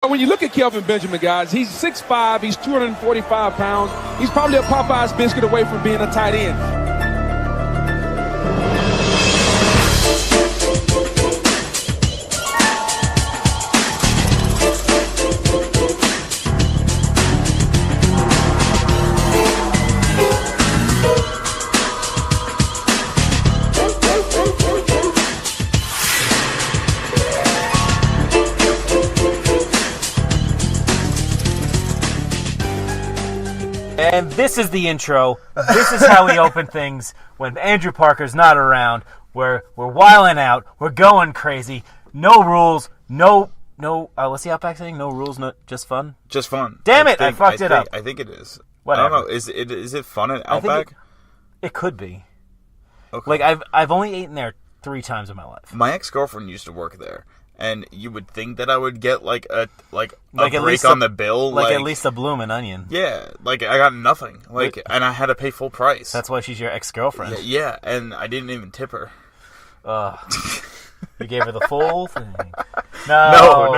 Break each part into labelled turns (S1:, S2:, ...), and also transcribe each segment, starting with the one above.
S1: When you look at Kelvin Benjamin, guys, he's 6'5", he's 245 pounds. He's probably a Popeye's biscuit away from being a tight end.
S2: And this is the intro. This is how we open things when Andrew Parker's not around. We're wilding out. We're going crazy. No rules. No. What's the Outback saying? No rules. No. Just fun.
S3: Just fun.
S2: Damn it! I fucked it up.
S3: I think it is.
S2: Whatever.
S3: I don't know. Is it fun at Outback?
S2: It could be.
S3: Okay.
S2: Like I've only eaten there 3 times in my life.
S3: My ex-girlfriend used to work there. And you would think that I would get like a break
S2: on
S3: the bill,
S2: like at least a bloomin' onion.
S3: Yeah, like I got nothing, and I had to pay full price.
S2: That's why she's your ex-girlfriend.
S3: Yeah, and I didn't even tip her.
S2: You gave her the full thing.
S3: No,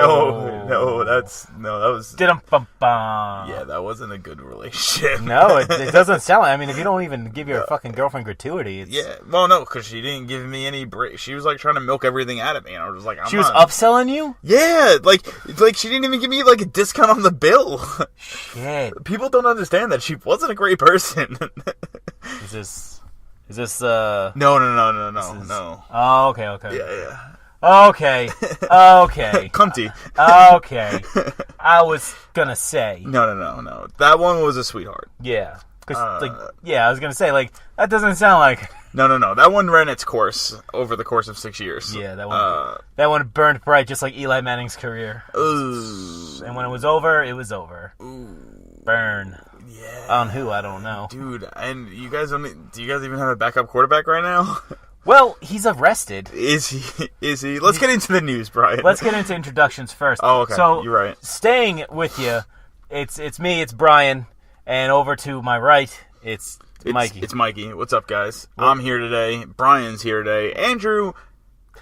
S3: that was.
S2: Yeah,
S3: that wasn't a good relationship.
S2: No, it doesn't sound. I mean, if you don't even give your fucking girlfriend gratuity, it's...
S3: Yeah, well, no, because she didn't give me any break. She was like trying to milk everything out of me, and I was like,
S2: she was upselling you?
S3: Yeah, like she didn't even give me like a discount on the bill.
S2: Shit.
S3: People don't understand that she wasn't a great person.
S2: Is this
S3: No.
S2: Oh, okay.
S3: Yeah.
S2: Okay.
S3: Cunty.
S2: Okay. I was gonna say.
S3: No. That one was a sweetheart.
S2: Yeah. I was gonna say, like, that doesn't sound like...
S3: No. That one ran its course over the course of 6 years.
S2: Yeah, that one burned bright, just like Eli Manning's career.
S3: Ooh.
S2: And when it was over, it was over.
S3: Ooh.
S2: Burn.
S3: Yeah.
S2: On who? I don't know.
S3: Dude, and do you guys even have a backup quarterback right now?
S2: Well, he's arrested.
S3: Is he? Let's get into the news, Brian.
S2: Let's get into introductions first.
S3: Oh, okay.
S2: So,
S3: you're right.
S2: Staying with you, it's me, it's Brian, and over to my right, it's Mikey.
S3: It's Mikey. What's up, guys? I'm here today. Brian's here today. Andrew,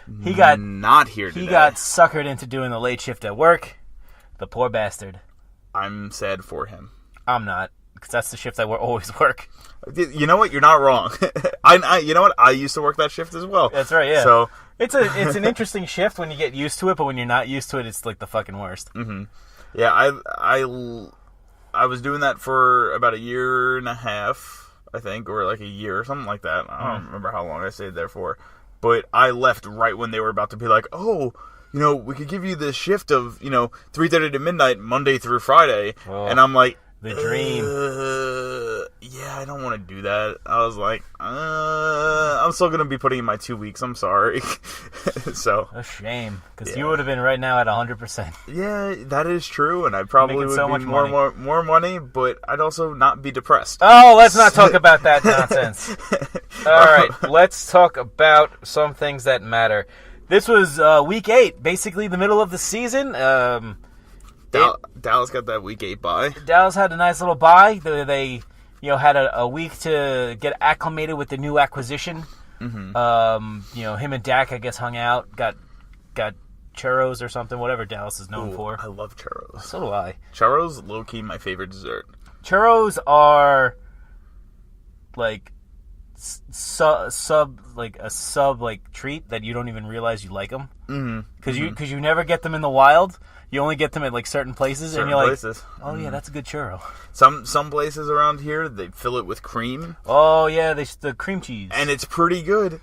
S3: not here today.
S2: He got suckered into doing the late shift at work. The poor bastard.
S3: I'm sad for him.
S2: I'm not, because that's the shift I always work.
S3: You know what? You're not wrong. You know what? I used to work that shift as well.
S2: That's right. Yeah.
S3: So
S2: it's an interesting shift when you get used to it, but when you're not used to it, it's like the fucking worst.
S3: Mm-hmm. Yeah. I was doing that for about 1.5 years, I think, or like a year or something like that. I don't remember how long I stayed there for, but I left right when they were about to be like, oh, we could give you this shift of 3:30 to midnight Monday through Friday, and I'm like.
S2: The dream.
S3: Yeah, I don't want to do that. I was like, I'm still going to be putting in my 2 weeks. I'm sorry. So
S2: a shame, because you would have been right now at 100%.
S3: Yeah, that is true, and I probably would be more money, but I'd also not be depressed.
S2: Oh, let's not talk about that nonsense. All right, let's talk about some things that matter. This was week 8, basically the middle of the season.
S3: Dallas got that week 8 bye.
S2: Dallas had a nice little bye. They had a week to get acclimated with the new acquisition. Mm-hmm. Him and Dak, I guess, hung out, got churros or something, whatever Dallas is known for.
S3: I love churros.
S2: So do I.
S3: Churros, low key, my favorite dessert.
S2: Churros are like sub treat that you don't even realize you like them. Because you never get them in the wild. You only get them at like certain places, and you're like, "Oh yeah, that's a good churro."
S3: Some places around here they fill it with cream.
S2: Oh yeah, the cream cheese,
S3: and it's pretty good.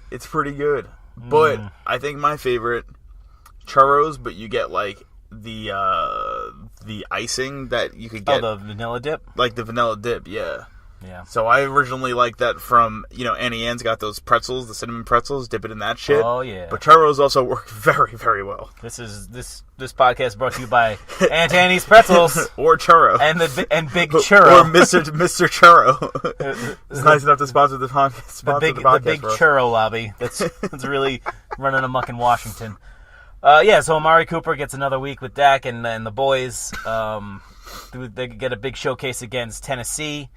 S3: But I think my favorite churros, but you get like the icing that you could get.
S2: Oh, the vanilla dip.
S3: Like the vanilla dip, yeah.
S2: Yeah.
S3: So I originally liked that from, Annie Ann's got those pretzels, the cinnamon pretzels, dip it in that shit.
S2: Oh, yeah.
S3: But churros also work very, very well.
S2: This podcast brought to you by Aunt Annie's Pretzels.
S3: Or Churro.
S2: And Big Churro.
S3: Or Mr. Churro. It's nice enough to sponsor the podcast.
S2: The Big Churro lobby. That's really running amok in Washington. So Amari Cooper gets another week with Dak and the boys. They get a big showcase against Tennessee.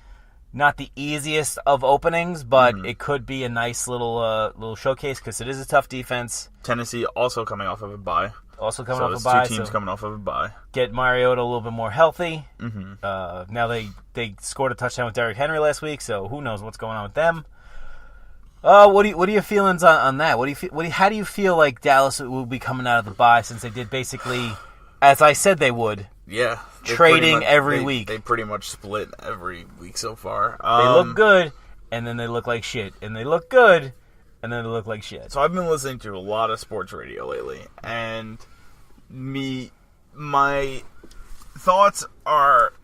S2: Not the easiest of openings, but it could be a nice little showcase because it is a tough defense.
S3: Tennessee also coming off of a bye.
S2: also coming off a
S3: it's
S2: bye.
S3: two teams coming off of a bye.
S2: Get Mariota a little bit more healthy.
S3: Mm-hmm.
S2: Now they scored a touchdown with Derrick Henry last week, so who knows what's going on with them. What are your feelings on that? How do you feel like Dallas will be coming out of the bye since they did basically, as I said they would?
S3: Yeah,
S2: trading every week.
S3: They pretty much split every week so far.
S2: They look good, and then they look like shit, and they look good, and then they look like shit.
S3: So I've been listening to a lot of sports radio lately, and my thoughts are,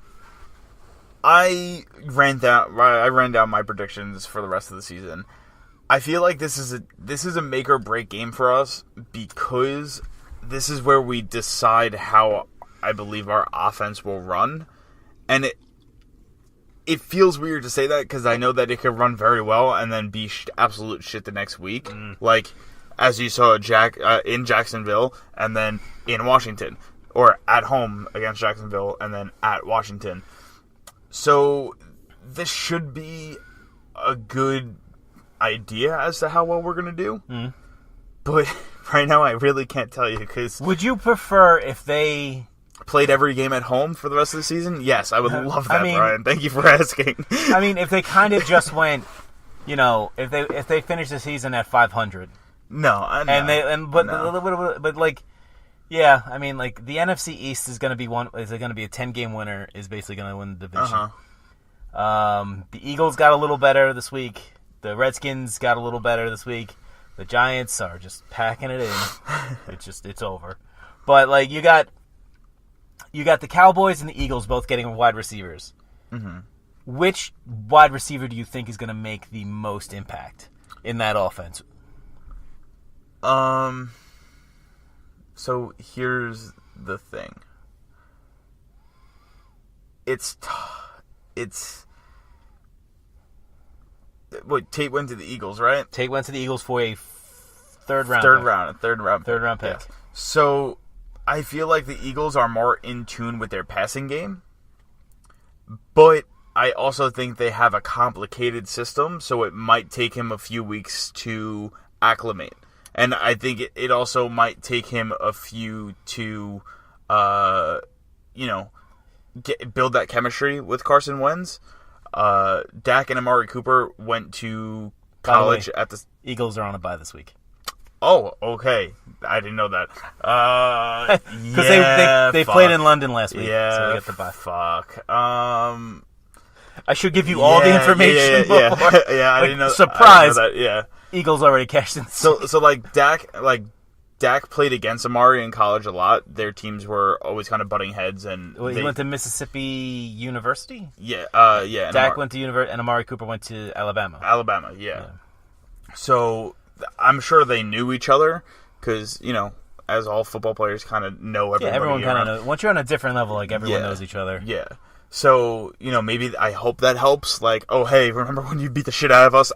S3: I ran down my predictions for the rest of the season. I feel like this is a make or break game for us because this is where we decide how I believe our offense will run, and it feels weird to say that because I know that it could run very well and then be absolute shit the next week, like as you saw in Jacksonville and then in Washington, or at home against Jacksonville and then at Washington. So this should be a good idea as to how well we're going to do. But right now I really can't tell you because...
S2: Would you prefer if they...
S3: played every game at home for the rest of the season? Yes, I would love that, Brian. Thank you for asking.
S2: I mean, if they kind of just went, if they finish the season at 500.
S3: No,
S2: But like, yeah, I mean, like the NFC East is going to be a 10-game winner is basically going to win the division. The Eagles got a little better this week. The Redskins got a little better this week. The Giants are just packing it in. It's over. But like you got the Cowboys and the Eagles both getting wide receivers. Mm-hmm. Which wide receiver do you think is going to make the most impact in that offense?
S3: So here's the thing. Wait, Tate went to the Eagles, right?
S2: Tate went to the Eagles for a third round pick.
S3: Yeah. So I feel like the Eagles are more in tune with their passing game, but I also think they have a complicated system, so it might take him a few weeks to acclimate. And I think it also might take him a few to, build that chemistry with Carson Wentz. Dak and Amari Cooper went to college at the...
S2: Eagles are on a bye this week.
S3: Oh, okay. I didn't know that.
S2: Because they played in London last week.
S3: Yeah,
S2: so they got the bye.
S3: Fuck.
S2: I should give you all the information.
S3: Yeah, I didn't know.
S2: Surprise!
S3: I didn't know that. Yeah.
S2: Eagles already cashed in.
S3: So like Dak played against Amari in college a lot. Their teams were always kind of butting heads, and
S2: he went to Mississippi University.
S3: Yeah.
S2: Dak went to University, and Amari Cooper went to Alabama.
S3: Yeah. So I'm sure they knew each other because as all football players kind of know everybody.
S2: Yeah, everyone kind of knows. Once you're on a different level, like everyone knows each other.
S3: Yeah. So maybe I hope that helps. Like, oh hey, remember when you beat the shit out of us?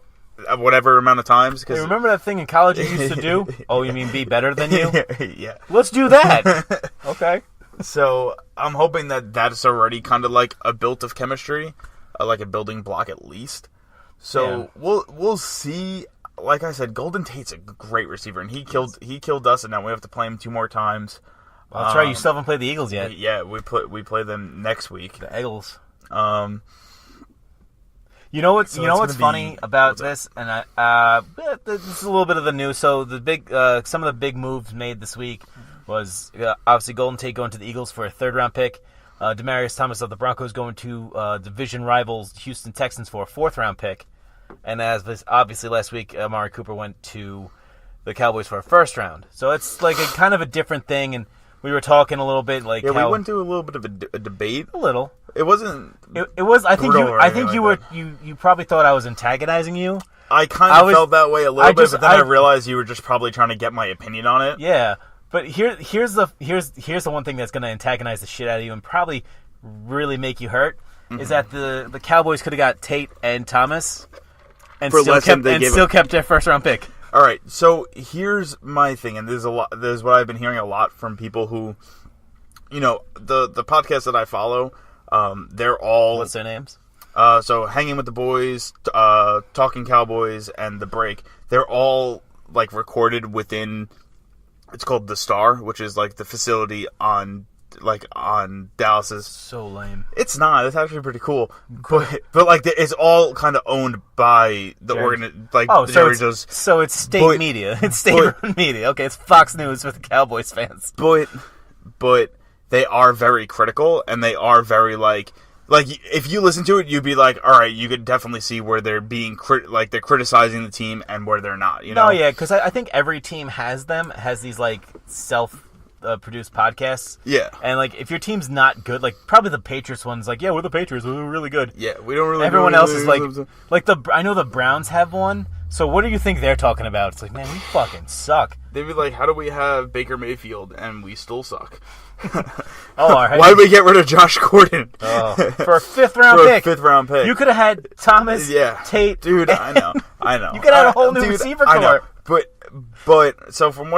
S3: Whatever amount of times.
S2: Hey, remember that thing in college you used to do? Oh, you mean be better than you?
S3: Yeah.
S2: Let's do that. Okay.
S3: So I'm hoping that that's already kind of like a built of chemistry, like a building block at least. So we'll see. Like I said, Golden Tate's a great receiver, and he killed us, and now we have to play him 2 more times.
S2: Well, that's right. You still haven't played the Eagles yet.
S3: Yeah, we play them next week.
S2: The Eagles.
S3: You
S2: know what's funny about this, and this is a little bit of the news. So the some of the big moves made this week was obviously Golden Tate going to the Eagles for a 3rd-round pick, Demaryius Thomas of the Broncos going to division rivals Houston Texans for a 4th-round pick, and obviously last week Amari Cooper went to the Cowboys for a 1st round. So it's like a kind of a different thing, and we were talking a little bit like
S3: we went through a little bit of a debate.
S2: A little.
S3: It wasn't.
S2: It was. I think you probably thought I was antagonizing you.
S3: I kind of felt that way a little bit, but then I realized you were just probably trying to get my opinion on it.
S2: Yeah, but here's the one thing that's going to antagonize the shit out of you and probably really make you hurt is that the Cowboys could have got Tate and Thomas and still kept their 1st-round pick.
S3: All right, so here's my thing, and this is what I've been hearing a lot from people who, the podcast that I follow. They're all...
S2: What's their names?
S3: So Hanging with the Boys, Talking Cowboys, and The Break. They're all like recorded within It's called the Star, which is like the facility on Dallas's.
S2: So lame.
S3: It's not. It's actually pretty cool. But like it's all kind of owned by the
S2: so it's state media. It's state-run media. Okay, it's Fox News with the Cowboys fans.
S3: But they are very critical, and they are very like if you listen to it, you'd be like, all right, you could definitely see where they're being they're criticizing the team and where they're not. You know?
S2: No, yeah, because I think every team has these like self-produced podcasts.
S3: Yeah,
S2: and like if your team's not good, like probably the Patriots one's like, yeah, we're the Patriots, we're really good.
S3: Yeah, we don't really.
S2: Everyone else is like I know the Browns have one. So what do you think they're talking about? It's like, man, we fucking suck.
S3: They'd be like, how do we have Baker Mayfield and we still suck?
S2: Why
S3: did we get rid of Josh Gordon?
S2: For a fifth round pick. You could have had Thomas, Tate.
S3: Dude, I know.
S2: You could have had a whole new receiver core.
S3: I know. But so from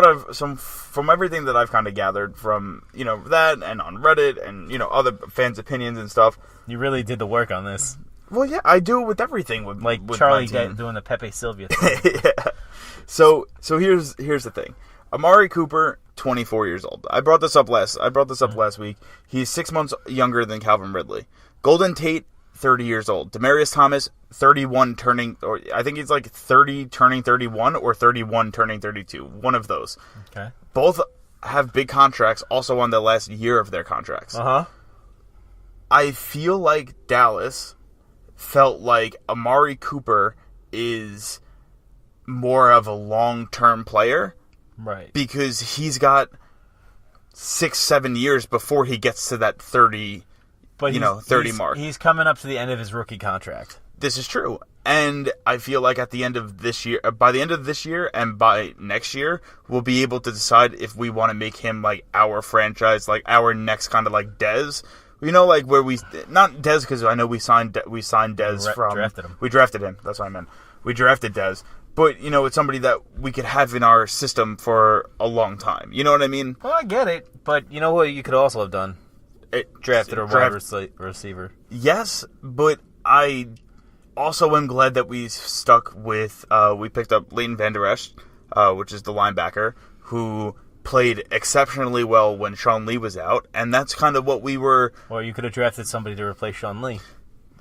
S3: everything that I've kind of gathered from, that and on Reddit and, other fans' opinions and stuff.
S2: You really did the work on this.
S3: Well, yeah, I do it with everything. With
S2: Charlie doing the Pepe Sylvia thing.
S3: Yeah. So here's the thing. Amari Cooper, 24 years old. I brought this up last week. He's 6 months younger than Calvin Ridley. Golden Tate, 30 years old. Demaryius Thomas, 31 or I think he's like 30 turning 31 or 31 turning 32. One of those.
S2: Okay.
S3: Both have big contracts, also on the last year of their contracts.
S2: Uh-huh.
S3: I feel like Dallas felt like Amari Cooper is more of a long-term player.
S2: Right.
S3: Because he's got 6-7 years before he gets to that 30 mark.
S2: He's coming up to the end of his rookie contract.
S3: This is true. And I feel like by the end of this year and by next year, we'll be able to decide if we want to make him like our franchise, like our next kind of like Dez. Like where not Dez, because I know we signed Dez
S2: drafted him.
S3: We drafted him. That's what I meant. We drafted Dez. But, it's somebody that we could have in our system for a long time. You know what I mean?
S2: Well, I get it. But you know what you could also have done? Drafted a wide receiver.
S3: Yes, but I also am glad that we stuck with, we picked up Leighton Vander Esch, which is the linebacker, who played exceptionally well when Sean Lee was out. And that's kind of what we were...
S2: Or you could have drafted somebody to replace Sean Lee.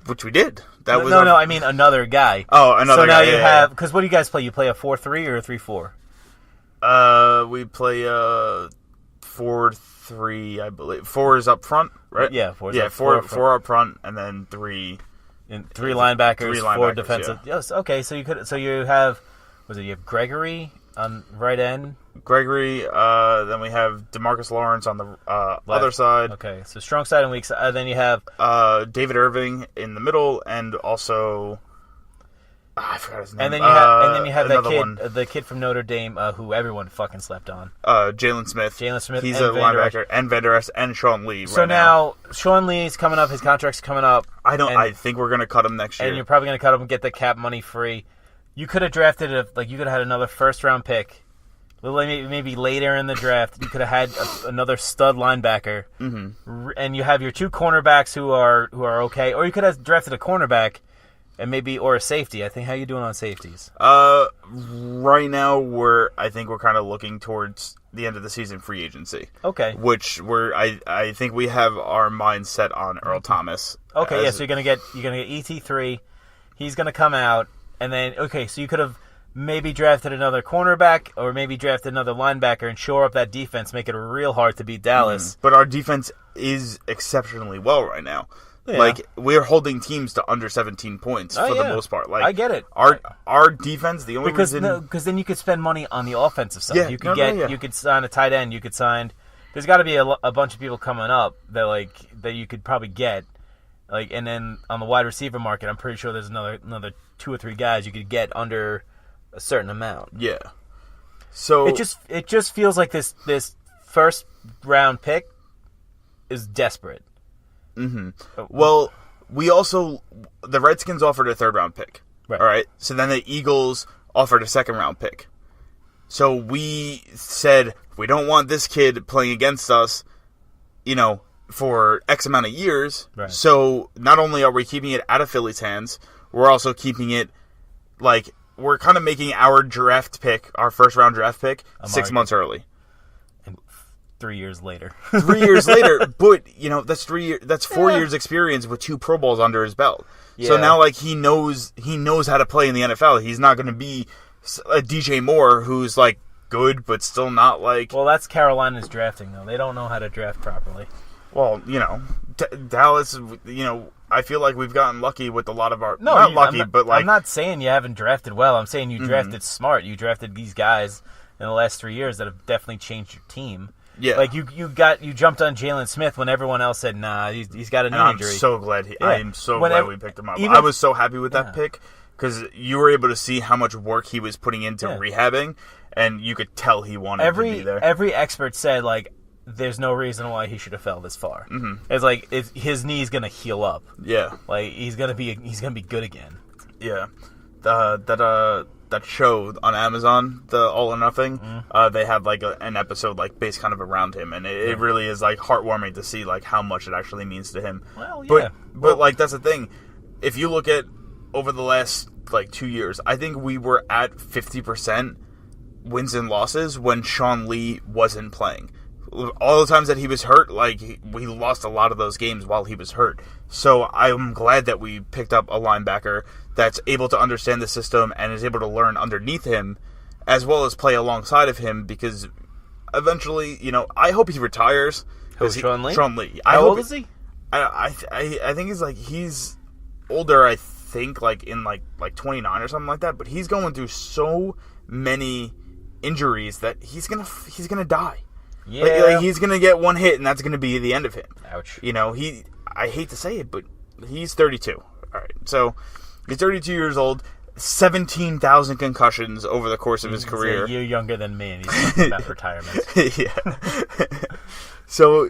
S3: Which we did.
S2: I mean another guy.
S3: Oh, another guy.
S2: So now you have... Because what do you guys play? You play a 4-3 or a 3-4?
S3: We play 4-3, I believe. 4 is up front, right?
S2: Yeah, 4
S3: up front, and then 3...
S2: And 3 linebackers, 4 defensive... Yeah. Yes, okay, so you have... you have Gregory on right end?
S3: Gregory, then we have DeMarcus Lawrence on the other side.
S2: Okay, so strong side and weak side. Then you have...
S3: David Irving in the middle, and also... I forgot his name.
S2: And then you have the kid from Notre Dame, who everyone fucking slept on.
S3: Jalen Smith. He's a linebacker, and Vander Esch, and Sean Lee.
S2: So now Sean Lee's coming up. His contract's coming up.
S3: I think we're gonna cut him next year.
S2: And you're probably gonna cut him and get the cap money free. You could have drafted you could have had another first round pick. Maybe later in the draft, you could have had another stud linebacker, and you have your 2 cornerbacks who are okay, or you could have drafted a cornerback, and or a safety. I think how you doing on safeties?
S3: Right now I think we're kind of looking towards the end of the season free agency.
S2: Okay,
S3: which I think we have our mind set on Earl Thomas.
S2: Okay, so you're gonna get ET3. He's gonna come out, and then so you could have maybe drafted another cornerback or maybe drafted another linebacker and shore up that defense, make it real hard to beat Dallas.
S3: But our defense is exceptionally well right now. Yeah. Like, we're holding teams to under 17 points for the most part. Like,
S2: I get it.
S3: Our defense, the only reason...
S2: Because then you could spend money on the offensive side. You could sign a tight end. You could sign... There's got to be a bunch of people coming up that you could probably get. And then on the wide receiver market, I'm pretty sure there's another 2 or 3 guys you could get under a certain amount.
S3: Yeah. So
S2: it just feels like this first round pick is desperate.
S3: Mm-hmm. Well, the Redskins offered a 3rd round pick.
S2: Right.
S3: All right. So then the Eagles offered a 2nd round pick. So we said, we don't want this kid playing against us, for X amount of years.
S2: Right.
S3: So not only are we keeping it out of Philly's hands, we're also keeping it we're kind of making our draft pick, our 1st round draft pick, 6 months early.
S2: 3 years later.
S3: 3 years later, but that's 3 years. That's 4 years experience with 2 Pro Bowls under his belt. Yeah. So now, like, he knows how to play in the NFL. He's not going to be a DJ Moore who's like good but still not like.
S2: Well, that's Carolina's drafting though. They don't know how to draft properly.
S3: Well, Dallas. I feel like we've gotten lucky with a lot of our. Not lucky, but like.
S2: I'm not saying you haven't drafted well. I'm saying you drafted smart. You drafted these guys in the last 3 years that have definitely changed your team.
S3: Yeah.
S2: Like you jumped on Jalen Smith when everyone else said, nah, he's got a knee injury.
S3: I'm so glad glad we picked him up. I was so happy with that pick because you were able to see how much work he was putting into rehabbing, and you could tell he wanted to be there.
S2: Every expert said, like, there's no reason why he should have fell this far. Mm-hmm. It's like his knee's gonna heal up.
S3: Yeah,
S2: like he's gonna be good again.
S3: Yeah, that show on Amazon, the All or Nothing, they had like an episode like based kind of around him, and it really is like heartwarming to see like how much it actually means to him.
S2: Well, yeah,
S3: but like that's the thing. If you look at over the last like 2 years, I think we were at 50% wins and losses when Sean Lee wasn't playing. All the times that he was hurt, like, we lost a lot of those games while he was hurt. So I'm glad that we picked up a linebacker that's able to understand the system and is able to learn underneath him as well as play alongside of him, because eventually, I hope he retires.
S2: Sean Lee?
S3: Sean Lee.
S2: How old is he?
S3: I think he's older, I think, like in like 29 or something like that, but he's going through so many injuries that he's gonna die.
S2: Yeah,
S3: like he's gonna get one hit, and that's gonna be the end of him.
S2: Ouch.
S3: I hate to say it, but he's 32. All right, so he's 32 years old. 17,000 concussions over the course of his career.
S2: A year younger than me, and he's talking about retirement.
S3: Yeah. So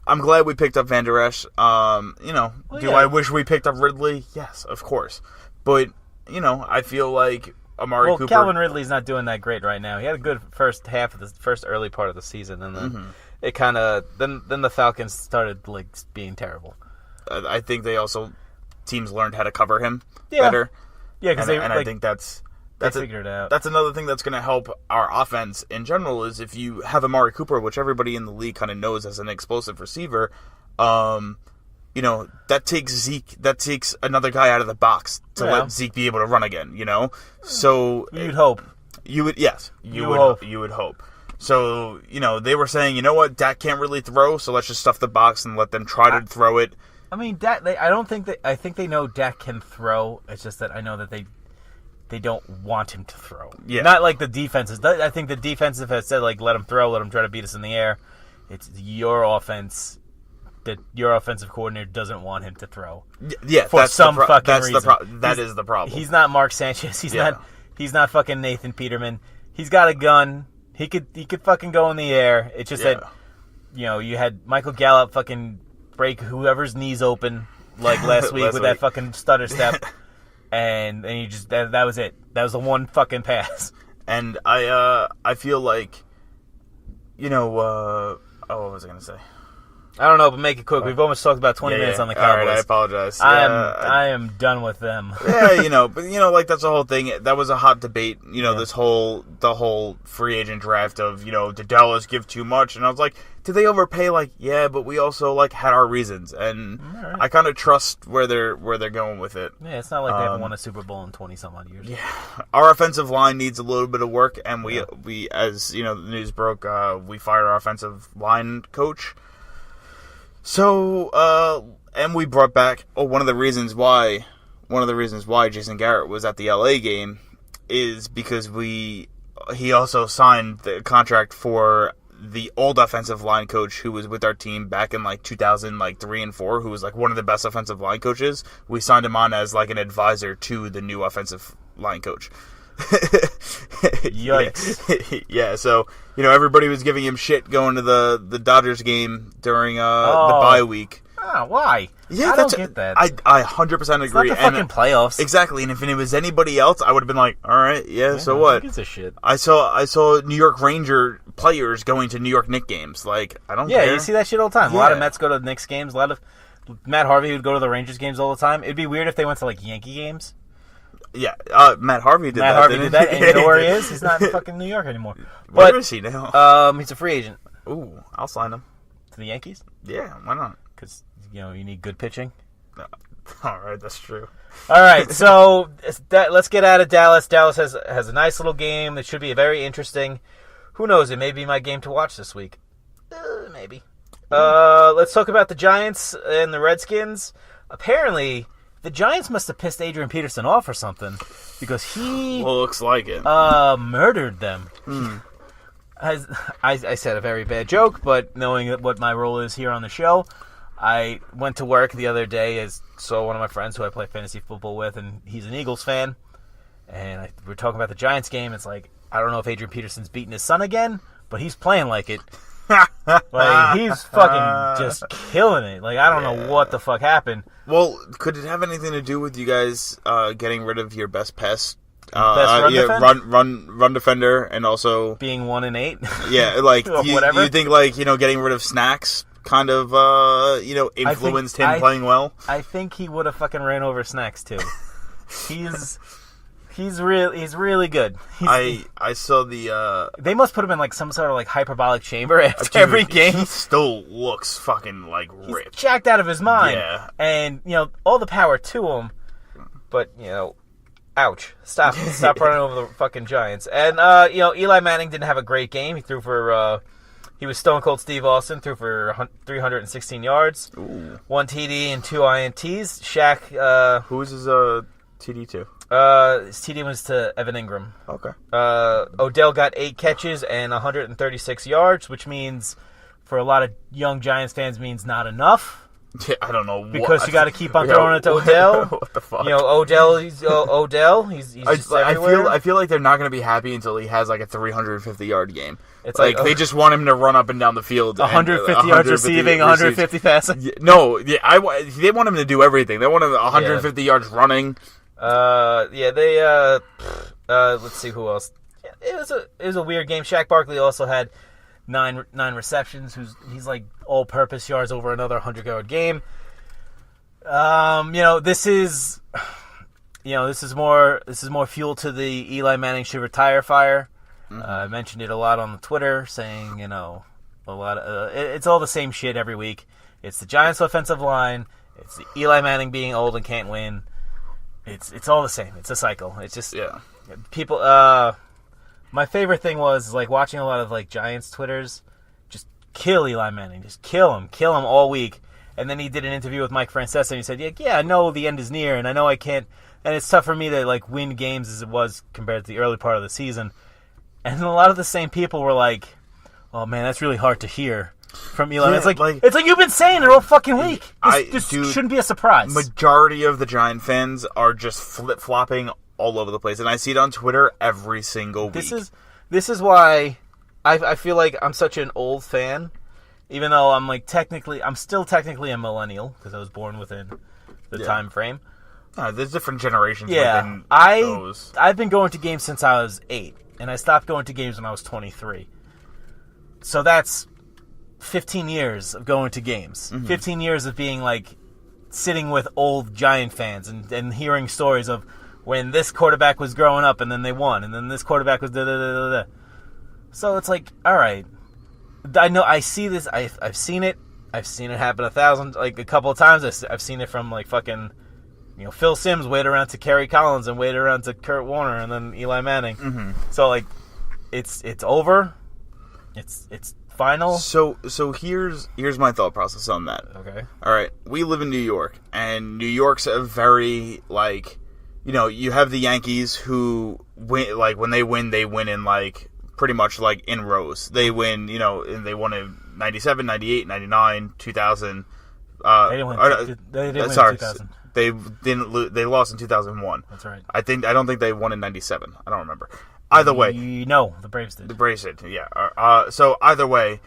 S3: I'm glad we picked up Van Der Esch. I wish we picked up Ridley? Yes, of course. But I feel like Amari Cooper.
S2: Calvin Ridley's not doing that great right now. He had a good first early part of the season, and then it kind of then the Falcons started like being terrible.
S3: I think teams learned how to cover him better.
S2: Yeah, because
S3: I think they
S2: figured it out.
S3: That's another thing that's going to help our offense in general is if you have Amari Cooper, which everybody in the league kind of knows as an explosive receiver. That takes Zeke. That takes another guy out of the box to let Zeke be able to run again. So
S2: you'd hope.
S3: You would hope. So they were saying, Dak can't really throw, so let's just stuff the box and let them try to throw it.
S2: I mean, Dak. I think they know Dak can throw. It's just that I know that they don't want him to throw.
S3: Yeah.
S2: Not like the defenses. I think the defensive has said like let him throw, let him try to beat us in the air. It's your offense. That your offensive coordinator doesn't want him to throw.
S3: Yeah,
S2: for some fucking reason.
S3: That is the problem.
S2: He's not Mark Sanchez. He's not fucking Nathan Peterman. He's got a gun. He could fucking go in the air. It's just that you had Michael Gallup fucking break whoever's knees open like last week with that fucking stutter step, and you just that was it. That was the one fucking pass.
S3: And I feel like what was I gonna say?
S2: I don't know, but make it quick. We've almost talked about 20 minutes on the Cowboys.
S3: All right, I apologize.
S2: I am done with them.
S3: Yeah, but like that's the whole thing. That was a hot debate. The whole free agent draft of did Dallas give too much? And I was like, did they overpay? Like, yeah, but we also like had our reasons, and I kind of trust where they're going with it.
S2: Yeah, it's not like they haven't won a Super Bowl in 20-some odd years.
S3: Yeah, our offensive line needs a little bit of work, and we as the news broke, we fired our offensive line coach. So, and we brought back one of the reasons why Jason Garrett was at the LA game is because he also signed the contract for the old offensive line coach who was with our team back in like 2003 and 4, who was like one of the best offensive line coaches. We signed him on as like an advisor to the new offensive line coach.
S2: Yikes.
S3: Yeah, so everybody was giving him shit going to the Dodgers game during the bye week.
S2: Why?
S3: Yeah,
S2: I don't get that.
S3: I 100% agree.
S2: It's not the fucking playoffs.
S3: Exactly, and if it was anybody else, I would have been like, all right, so what?
S2: Who gives a shit?
S3: I saw New York Ranger players going to New York Knicks games. Like, I don't care.
S2: Yeah, you see that shit all the time. Yeah. A lot of Mets go to the Knicks games. A lot of Matt Harvey would go to the Rangers games all the time. It'd be weird if they went to like Yankee games.
S3: Yeah, Matt Harvey did that.
S2: And you know where he is? He's not in fucking New York anymore.
S3: Where is he now?
S2: He's a free agent.
S3: Ooh, I'll sign him.
S2: To the Yankees?
S3: Yeah, why not?
S2: Because, you need good pitching.
S3: No. All right, that's true.
S2: All right, so let's get out of Dallas. Dallas has a nice little game that should be very interesting. Who knows? It may be my game to watch this week. Maybe. Let's talk about the Giants and the Redskins. Apparently, the Giants must have pissed Adrian Peterson off or something, because he
S3: looks like it.
S2: Murdered them. I said a very bad joke, but knowing what my role is here on the show, I went to work the other day, saw one of my friends who I play fantasy football with, and he's an Eagles fan, and we're talking about the Giants game. It's like, I don't know if Adrian Peterson's beating his son again, but he's playing like it. Like, he's fucking just killing it. Like, I don't know what the fuck happened.
S3: Well, could it have anything to do with you guys getting rid of your best pest?
S2: Run
S3: defender, and also
S2: being 1-8.
S3: Yeah, like
S2: whatever.
S3: You think like getting rid of Snacks kind of influenced him playing well?
S2: I think he would have fucking ran over Snacks too. He's really good.
S3: I saw the
S2: they must put him in like some sort of like hyperbolic chamber after every game.
S3: He still looks fucking like ripped.
S2: He's jacked out of his mind.
S3: Yeah.
S2: And all the power to him, but ouch. Stop running over the fucking Giants. And Eli Manning didn't have a great game. He threw for he was Stone Cold Steve Austin, threw for 316 yards.
S3: Ooh.
S2: 1 TD and 2 INTs. Shaq
S3: who's his TD to?
S2: His TD was to Evan Ingram.
S3: Okay.
S2: Odell got 8 catches and 136 yards, which means for a lot of young Giants fans means not enough.
S3: Yeah, I don't know.
S2: Because you got to keep on throwing it to Odell.
S3: What the fuck?
S2: Odell. He's Odell. He's just everywhere.
S3: I feel like they're not going to be happy until he has like a 350-yard game.
S2: It's
S3: like they just want him to run up and down the field.
S2: 150 yards receiving, 150 passing.
S3: They want him to do everything. They want him 150 yards running.
S2: Let's see who else. It was a weird game. Shaq Barkley also had nine receptions. He's like all-purpose yards over another 100-yard game. This is more fuel to the Eli Manning should retire fire. I mentioned it a lot on the Twitter, saying a lot of it's all the same shit every week. It's the Giants' offensive line. It's the Eli Manning being old and can't win. It's all the same. It's a cycle. It's just people. My favorite thing was like watching a lot of like Giants Twitters. Just kill Eli Manning. Just kill him all week. And then he did an interview with Mike Francesa, and he said, "Yeah, I know the end is near, and I know I can't, and it's tough for me to like win games as it was compared to the early part of the season." And a lot of the same people were like, "Oh man, that's really hard to hear from Eli."
S3: Yeah,
S2: it's like you've been saying it all fucking week. This shouldn't be a surprise.
S3: Majority of the Giant fans are just flip-flopping all over the place, and I see it on Twitter every single week.
S2: This is why I feel like I'm such an old fan, even though I'm still technically a millennial because I was born within the time frame.
S3: There's different generations.
S2: Yeah, I've been going to games since I was 8, and I stopped going to games when I was 23. So that's 15 years of going to games. Mm-hmm. 15 years of being like sitting with old Giant fans and hearing stories of when this quarterback was growing up and then they won, and then this quarterback was da-da-da-da-da. So it's like, all right, I know, I see this, I've seen it. I've seen it happen a couple of times. I've seen it from like fucking, Phil Simms wait around to Kerry Collins and wait around to Kurt Warner and then Eli Manning. Mm-hmm. So like, it's over. It's final.
S3: So here's my thought process on that.
S2: Okay.
S3: All right, we live in New York, and New York's a very like, you have the Yankees who win, like when they win in like pretty much like in rows. They win, and they won in 97, 98, 99, 2000.
S2: They didn't win. They didn't win in 2000.
S3: They didn't. They lost in 2001.
S2: That's right.
S3: I don't think they won in 97. I don't remember. Either way,
S2: no, the Braves did.
S3: The Braves did, yeah. So either way,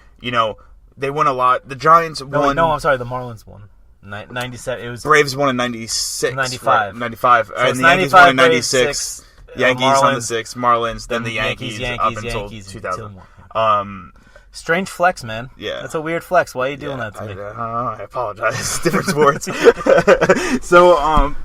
S3: they won a lot. The Giants won.
S2: No, I'm sorry, the Marlins won. 97. It was
S3: Braves won in 96.
S2: 95.
S3: Right? 95.
S2: So
S3: and the Yankees won in 96. Yankees
S2: Marlins,
S3: on the 6. Marlins, then the Yankees up until 2000.
S2: Strange flex, man.
S3: Yeah.
S2: That's a weird flex. Why are you doing that to me?
S3: I apologize. Different sports. So, and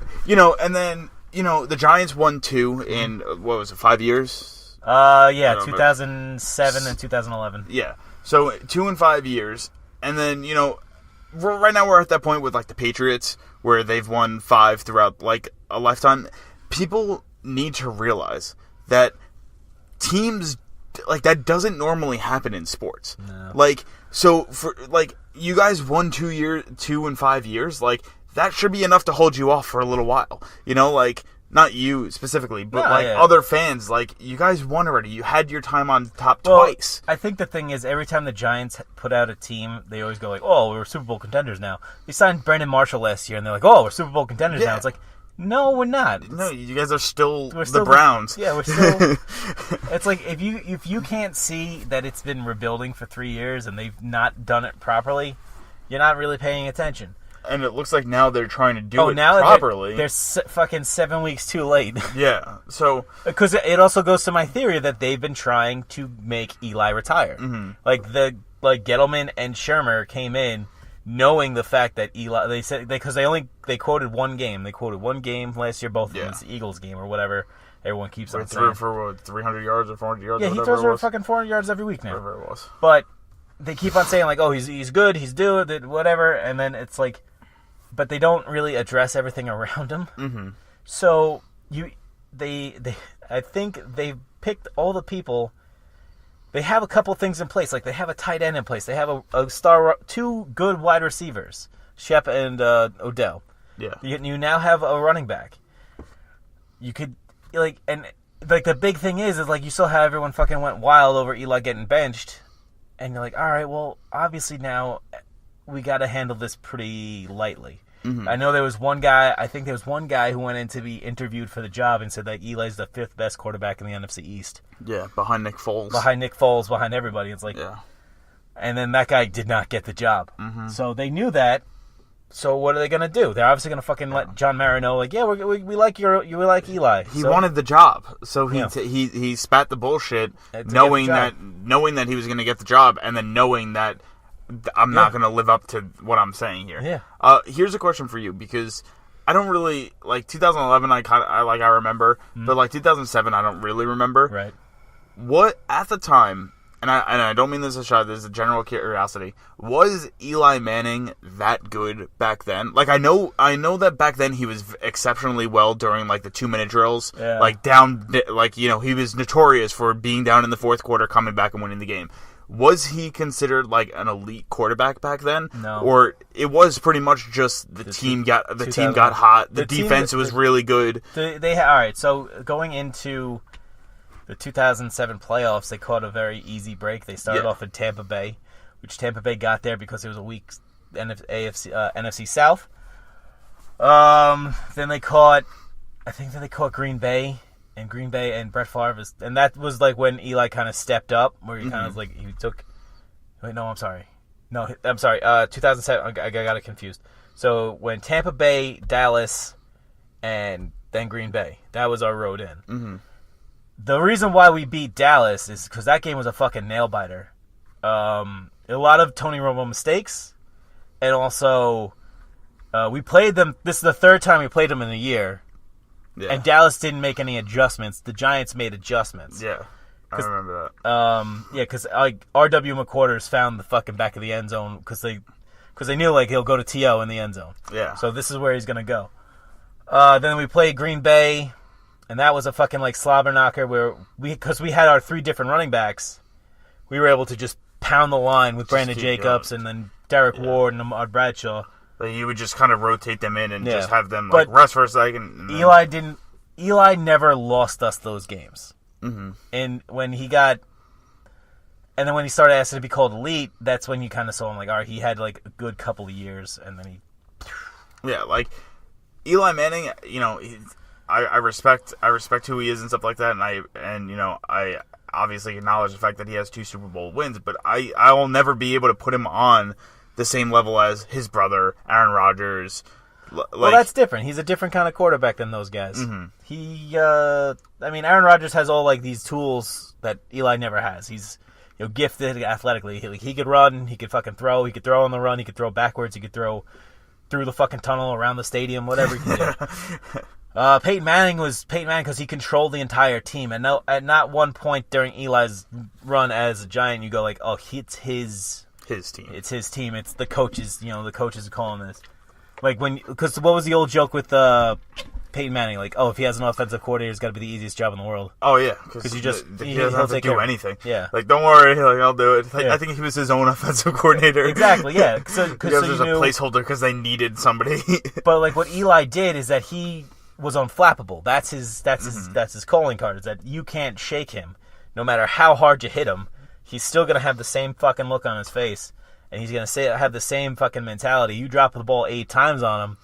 S3: then, the Giants won 2 in, 5 years?
S2: 2007 and 2011.
S3: Yeah. So 2 and 5 years, and then right now we're at that point with like the Patriots where they've won 5 throughout like a lifetime. People need to realize that teams like that doesn't normally happen in sports.
S2: No.
S3: Like so for like you guys won 2 and 5 years, like that should be enough to hold you off for a little while. Like not you specifically, but other fans, like you guys won already. You had your time on top twice.
S2: I think the thing is every time the Giants put out a team, they always go like, "Oh, we're Super Bowl contenders now." They signed Brandon Marshall last year, and they're like, "Oh, we're Super Bowl contenders now." It's like, no, we're not.
S3: No, you guys are still the Browns.
S2: We're still. It's like if you can't see that it's been rebuilding for 3 years and they've not done it properly, you're not really paying attention.
S3: And it looks like now they're trying to do it properly.
S2: They're fucking 7 weeks too late.
S3: Yeah, so
S2: because it also goes to my theory that they've been trying to make Eli retire.
S3: Mm-hmm.
S2: Like Gettleman and Shermer came in knowing the fact that Eli. They said because they quoted one game. They quoted one game last year. Both of them. It's the Eagles game or whatever. Everyone keeps on saying
S3: for what, 300 yards or 400 yards.
S2: Yeah, he throws for fucking 400 yards every week now.
S3: Whatever it was.
S2: But they keep on saying like, oh, he's good, he's doing it, whatever, and then it's like. But they don't really address everything around him.
S3: Mm-hmm.
S2: So I think they picked all the people. They have a couple things in place, like they have a tight end in place. They have a 2 good wide receivers, Shep and Odell.
S3: Yeah.
S2: You now have a running back. You could the big thing is like you saw how everyone fucking went wild over Eli getting benched, and you're like, all right, well, obviously now we got to handle this pretty lightly.
S3: Mm-hmm.
S2: I know there was one guy, who went in to be interviewed for the job and said that Eli's the 5th best quarterback in the NFC East.
S3: Yeah, behind Nick Foles.
S2: Behind everybody. It's like,
S3: yeah.
S2: And then that guy did not get the job.
S3: Mm-hmm.
S2: So they knew that. So what are they going to do? They're obviously going to fucking let John Mara know, like, yeah, we like Eli.
S3: He wanted the job, so he spat the bullshit, knowing that he was going to get the job, and then knowing that I'm not going to live up to what I'm saying here.
S2: Yeah.
S3: Here's a question for you, because I don't really like 2011. I remember, but like 2007, I don't really remember.
S2: Right.
S3: What at the time, and I don't mean this as a shot. This is a general curiosity. Was Eli Manning that good back then? Like I know that back then he was exceptionally well during like the 2-minute drills.
S2: Yeah.
S3: Like down, like he was notorious for being down in the fourth quarter, coming back and winning the game. Was he considered like an elite quarterback back then?
S2: No.
S3: Or it was pretty much just the team got hot. The defense was really good.
S2: All right. So going into the 2007 playoffs, they caught a very easy break. They started off in Tampa Bay, which Tampa Bay got there because it was a weak NFC South. Then they caught Green Bay. And Green Bay and Brett Favre, and that was like when Eli kind of stepped up, where he kind of like he took. Wait, no, I'm sorry. 2007. I got it confused. So when Tampa Bay, Dallas, and then Green Bay, that was our road in.
S3: Mm-hmm.
S2: The reason why we beat Dallas is because that game was a fucking nail biter. A lot of Tony Romo mistakes, and also we played them. This is the 3rd time we played them in a year.
S3: Yeah.
S2: And Dallas didn't make any adjustments. The Giants made adjustments.
S3: Yeah, I remember that.
S2: Because R.W. McQuarters found the fucking back of the end zone because they knew like he'll go to T.O. in the end zone.
S3: Yeah.
S2: So this is where he's gonna go. Then we played Green Bay, and that was a fucking like slobber knocker where because we had our 3 different running backs, we were able to just pound the line with Brandon Jacobs and then Derek Ward and Ahmad Bradshaw.
S3: Like you would just kind of rotate them in and just have them like rest for a second.
S2: And Eli never lost us those games.
S3: Mm-hmm.
S2: And when he started asking to be called elite, that's when you kind of saw him like, all right, he had like a good couple of years, and then he.
S3: Yeah, like Eli Manning, I respect who he is and stuff like that, and I obviously acknowledge the fact that he has 2 Super Bowl wins, but I will never be able to put him on the same level as his brother, Aaron Rodgers.
S2: Well, that's different. He's a different kind of quarterback than those guys.
S3: Mm-hmm.
S2: Aaron Rodgers has all like these tools that Eli never has. He's gifted athletically. He could run. He could fucking throw. He could throw on the run. He could throw backwards. He could throw through the fucking tunnel around the stadium. Whatever he can do. Peyton Manning because he controlled the entire team, and at not one point during Eli's run as a Giant you go like, oh, it's his
S3: team.
S2: It's his team. It's the coaches. The coaches are calling this. Like because what was the old joke with Peyton Manning? Like, oh, if he has an offensive coordinator, it's got to be the easiest job in the world.
S3: Oh yeah,
S2: because
S3: he doesn't have to do anything.
S2: Yeah,
S3: like don't worry, like I'll do it. Like, yeah. I think he was his own offensive coordinator.
S2: Exactly. Yeah, because
S3: there's a placeholder because they needed somebody.
S2: But like what Eli did is that he was unflappable. That's his calling card. Is that you can't shake him, no matter how hard you hit him. He's still gonna have the same fucking look on his face, and he's gonna have the same fucking mentality. You drop the ball 8 times on him,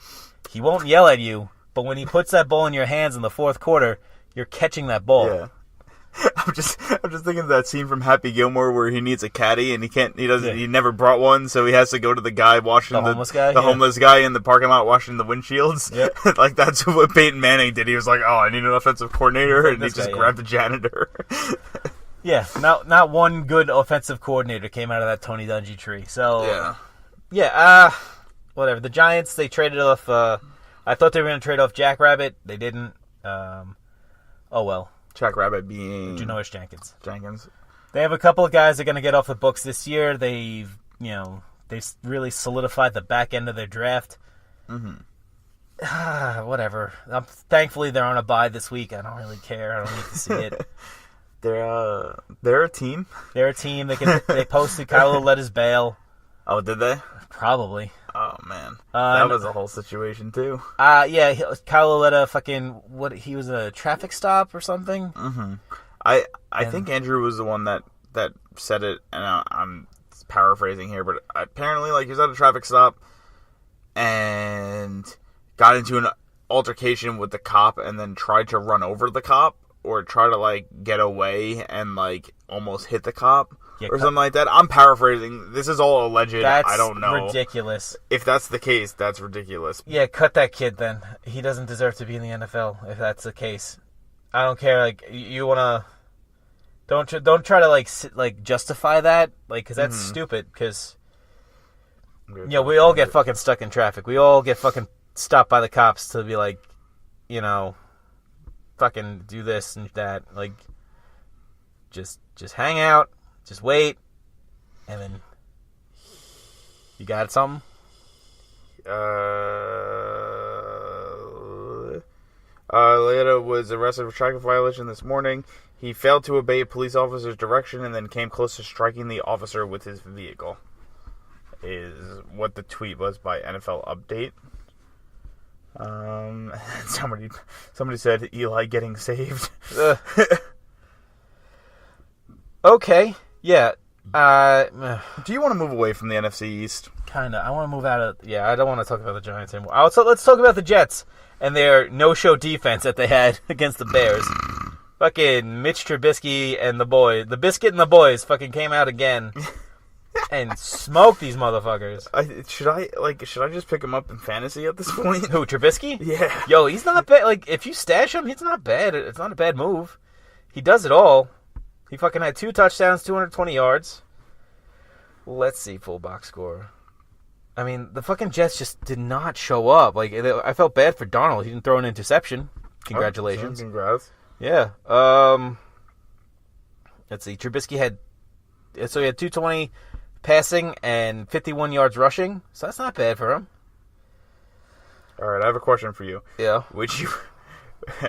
S2: he won't yell at you. But when he puts that ball in your hands in the fourth quarter, you're catching that ball.
S3: Yeah. I'm just thinking of that scene from Happy Gilmore where he needs a caddy and he never brought one, so he has to go to the guy washing the homeless guy in the parking lot washing the windshields. Yep. Like that's what Peyton Manning did. He was like, "Oh, I need an offensive coordinator," and he just grabbed the janitor.
S2: Yeah, not one good offensive coordinator came out of that Tony Dungy tree. So whatever. The Giants, they traded off. I thought they were going to trade off Jack Rabbit. They didn't. Oh well.
S3: Jack Rabbit being
S2: Janoris Jenkins. They have a couple of guys that are going to get off the books this year. They really solidified the back end of their draft. Mm-hmm. Whatever. Thankfully, they're on a bye this week. I don't really care. I don't need to see it.
S3: They're a team.
S2: They're a team. They posted Kyle Ouelleta's bail.
S3: Oh, did they?
S2: Probably.
S3: Oh man, that was a whole situation too.
S2: Yeah, Kyle Ouelleta he was a traffic stop or something.
S3: Mm-hmm. I think Andrew was the one that said it, and I'm paraphrasing here, but apparently, like, he was at a traffic stop and got into an altercation with the cop, and then tried to run over the cop or try to like get away and like almost hit the cop. Or something like that. I'm paraphrasing. This is all alleged. I don't know.
S2: That's ridiculous.
S3: If that's the case, that's ridiculous.
S2: Yeah, cut that kid then. He doesn't deserve to be in the NFL if that's the case. I don't care. Like, you want to... Don't try to, like justify that. Like, because that's stupid. Because, we all get fucking stuck in traffic. We all get fucking stopped by the cops to be like, fucking do this and that. Like, just hang out. Just wait, and then you got something?
S3: Ouelleta was arrested for traffic violation this morning. He failed to obey a police officer's direction and then came close to striking the officer with his vehicle. Is what the tweet was by NFL Update. Somebody said Eli getting saved.
S2: Okay. Yeah.
S3: Do you want to move away from the NFC East?
S2: Kinda. I want to move out of... Yeah, I don't want to talk about the Giants anymore. Let's talk about the Jets and their no-show defense that they had against the Bears. Fucking Mitch Trubisky and the Biscuit and the boys fucking came out again and smoked these motherfuckers.
S3: Should I just pick him up in fantasy at this point?
S2: Who, Trubisky?
S3: Yeah.
S2: Yo, he's not bad. Like, if you stash him, he's not bad. It's not a bad move. He does it all. He fucking had 2 touchdowns, 220 yards. Let's see, full box score. I mean, the fucking Jets just did not show up. Like, I felt bad for Darnold. He didn't throw an interception. Congratulations.
S3: Oh, congrats.
S2: Yeah. Let's see. Trubisky he had 220 passing and 51 yards rushing. So that's not bad for him.
S3: All right, I have a question for you.
S2: Yeah.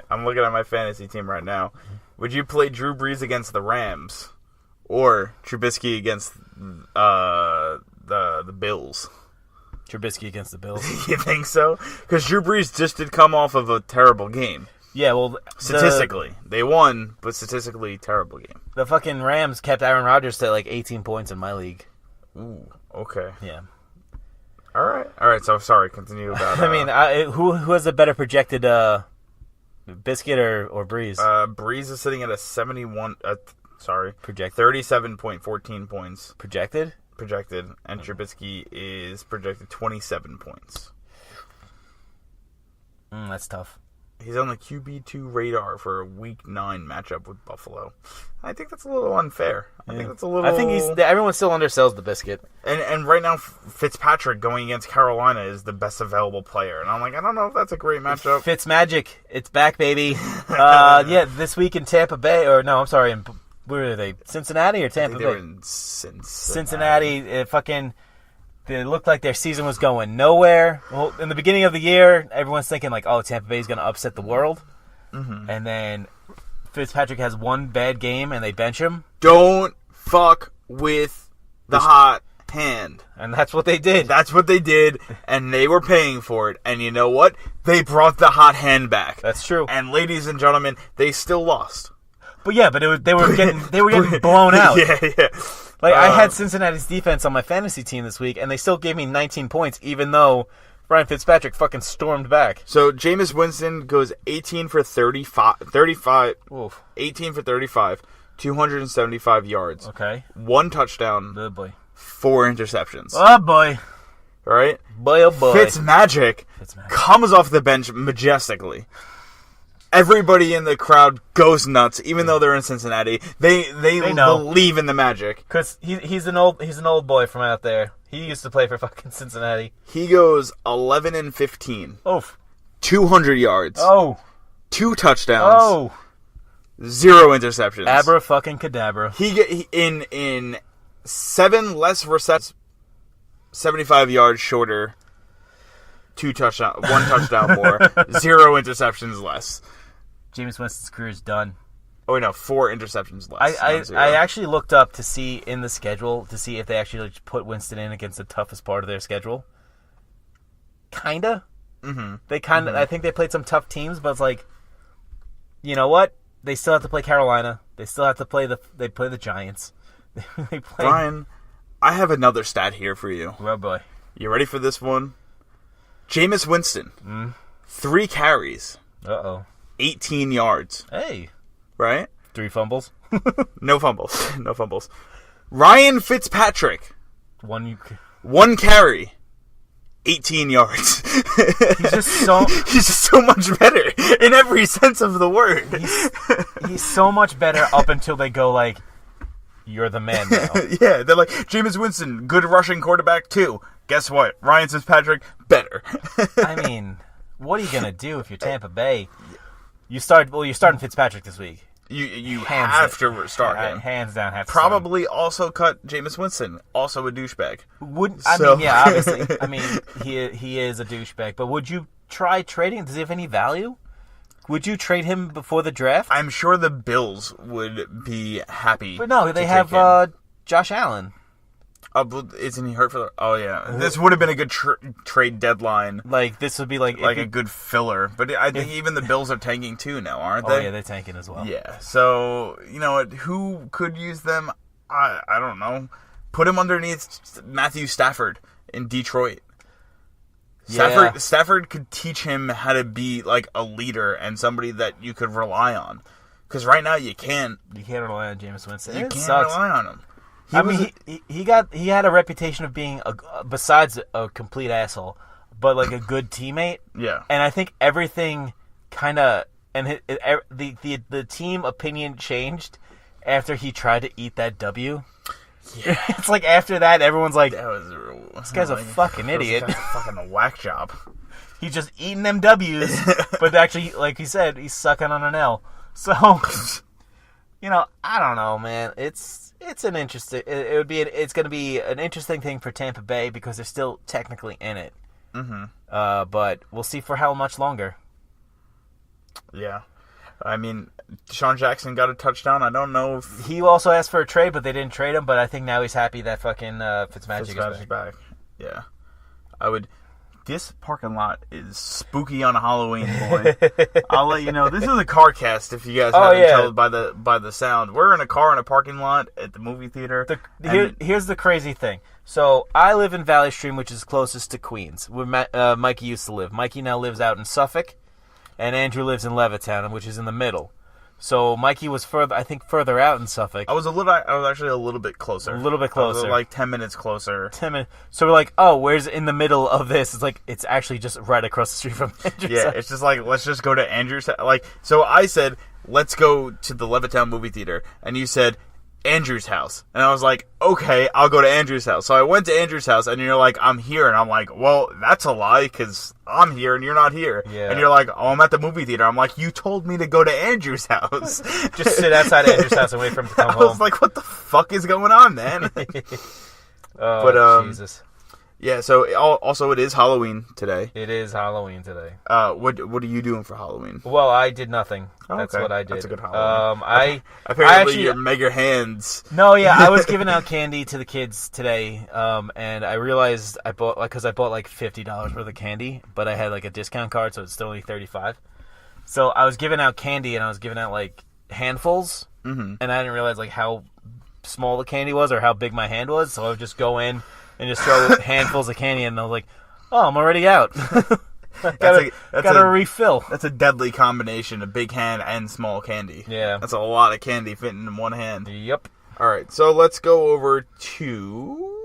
S3: I'm looking at my fantasy team right now. Would you play Drew Brees against the Rams or Trubisky against the Bills?
S2: Trubisky against the Bills.
S3: You think so? Because Drew Brees just did come off of a terrible game.
S2: Yeah, well...
S3: Statistically. They won, but statistically, terrible game.
S2: The fucking Rams kept Aaron Rodgers to like 18 points in my league.
S3: Ooh, okay.
S2: Yeah.
S3: All right, so sorry, continue about...
S2: I mean, who has a better projected... Biscuit or Breeze?
S3: Breeze is sitting at a 71...
S2: projected.
S3: 37.14 points.
S2: Projected?
S3: Projected. And Trubisky is projected 27 points.
S2: That's tough.
S3: He's on the QB2 radar for a Week 9 matchup with Buffalo. I think that's a little unfair. I think that's a little.
S2: I think everyone still undersells the biscuit.
S3: And right now, Fitzpatrick going against Carolina is the best available player, and I'm like, I don't know if that's a great matchup.
S2: Fitzmagic, it's back, baby. This week in Tampa Bay, where are they? Cincinnati or Tampa Bay?
S3: They were in
S2: Cincinnati. It looked like their season was going nowhere. Well, in the beginning of the year, everyone's thinking like, "Oh, Tampa Bay's going to upset the world," and then Fitzpatrick has one bad game and they bench him.
S3: Don't fuck with the hot hand.
S2: And that's what they did.
S3: That's what they did, and they were paying for it. And you know what? They brought the hot hand back.
S2: That's true.
S3: And ladies and gentlemen, they still lost.
S2: But yeah, they were getting blown out.
S3: Yeah.
S2: Like, I had Cincinnati's defense on my fantasy team this week, and they still gave me 19 points, even though Ryan Fitzpatrick fucking stormed back.
S3: So, Jameis Winston goes 18 for 35, 18 for 35, 275 yards.
S2: Okay.
S3: 1 touchdown.
S2: Oh, boy.
S3: 4 interceptions.
S2: Oh, boy.
S3: All right?
S2: Boy, oh, boy.
S3: Fitzmagic comes off the bench majestically. Everybody in the crowd goes nuts, even though they're in Cincinnati. They believe in the magic.
S2: Because he's an old boy from out there. He used to play for fucking Cincinnati.
S3: He goes 11 and 15.
S2: Oof.
S3: 200 yards.
S2: Oh.
S3: 2 touchdowns.
S2: Oh.
S3: 0 interceptions.
S2: Abra fucking cadabra.
S3: He in 7 less receptions, 75 yards shorter. 1 touchdown more. 0 interceptions less.
S2: Jameis Winston's career is done.
S3: Oh, no, 4 interceptions less.
S2: I actually looked up to see in the schedule to see if they actually put Winston in against the toughest part of their schedule. Kinda. Mm-hmm. They kind of. I think they played some tough teams, but it's like, you know what? They still have to play Carolina. They still have to play They play the Giants. They play.
S3: Brian, I have another stat here for you.
S2: Oh boy,
S3: you ready for this one? Jameis Winston, 3 carries. 18 yards.
S2: Hey.
S3: Right?
S2: 3 fumbles.
S3: No fumbles. Ryan Fitzpatrick.
S2: 1
S3: carry. 18 yards. He's just so much better in every sense of the word.
S2: He's so much better up until they go like, you're the man now.
S3: Yeah, they're like, Jameis Winston, good rushing quarterback too. Guess what? Ryan Fitzpatrick, better.
S2: I mean, what are you going to do if you're Tampa Bay? You're starting Fitzpatrick this week.
S3: You have to start him.
S2: Hands down, have to
S3: probably also cut Jameis Winston, also a douchebag.
S2: Obviously. I mean, he is a douchebag. But would you try trading? Does he have any value? Would you trade him before the draft?
S3: I'm sure the Bills would be happy.
S2: But no, they have Josh Allen.
S3: Isn't he hurt for the... Oh, yeah. This would have been a good trade deadline.
S2: Like, this would be like
S3: a good filler. But I think even the Bills are tanking too now, aren't they?
S2: Oh, yeah, they're tanking as well.
S3: Yeah. So, you know what? Who could use them? I don't know. Put him underneath Matthew Stafford in Detroit.
S2: Yeah.
S3: Stafford could teach him how to be like a leader and somebody that you could rely on. Because right now you can't.
S2: You can't rely on Jameis Winston.
S3: You can't rely on him.
S2: He had a reputation of being besides a complete asshole, but like a good teammate.
S3: Yeah.
S2: And I think everything kind of the team opinion changed after he tried to eat that W. Yeah. It's like after that, everyone's like, this guy's a fucking idiot.
S3: This guy's a fucking whack job.
S2: He's just eating them W's, but actually, like he said, he's sucking on an L. So, I don't know, man. It's an interesting. It's going to be an interesting thing for Tampa Bay because they're still technically in it. Mm-hmm. But we'll see for how much longer.
S3: Yeah. I mean, Deshaun Jackson got a touchdown. I don't know if...
S2: He also asked for a trade, but they didn't trade him. But I think now he's happy that fucking Fitzmagic is back.
S3: Yeah. This parking lot is spooky on a Halloween, boy. I'll let you know. This is a car cast if you guys haven't told by the sound. We're in a car in a parking lot at the movie theater.
S2: Here's the crazy thing. So I live in Valley Stream, which is closest to Queens, where Mikey used to live. Mikey now lives out in Suffolk, and Andrew lives in Levittown, which is in the middle. So Mikey was further out in Suffolk.
S3: I was actually a little bit closer.
S2: A little bit closer.
S3: I was like 10 minutes closer.
S2: 10 minutes. So we're like, oh, where's in the middle of this? It's like, it's actually just right across the street from Andrew's
S3: Yeah,
S2: house.
S3: it's just like, let's just go to Andrew's. Like, so I said, let's go to the Levittown movie theater. And you said, Andrew's house. And I was like, okay, I'll go to Andrew's house. So I went to Andrew's house, and you're like, I'm here. And I'm like, well, that's a lie, because I'm here and you're not here.
S2: Yeah.
S3: And you're like, oh, I'm at the movie theater. I'm like, you told me to go to Andrew's house.
S2: Just sit outside Andrew's house and wait for him to come home.
S3: I was like, what the fuck is going on, man?
S2: Oh, Jesus.
S3: Yeah, so also it is Halloween today.
S2: It is Halloween today.
S3: What are you doing for Halloween?
S2: Well, I did nothing.
S3: Oh,
S2: That's
S3: okay.
S2: what I did.
S3: That's a good Halloween.
S2: Apparently
S3: you're mega hands.
S2: No, yeah, I was giving out candy to the kids today, and I realized I bought like $50 worth of candy, but I had like a discount card, so it's still only $35. So I was giving out candy, and I was giving out like handfuls, and I didn't realize like how small the candy was or how big my hand was. So I would just go in and just throw handfuls of candy, and I was like, "Oh, I'm already out." Got a refill.
S3: That's a deadly combination of big hand and small candy.
S2: Yeah.
S3: That's a lot of candy fitting in one hand.
S2: Yep.
S3: All right, so let's go over to...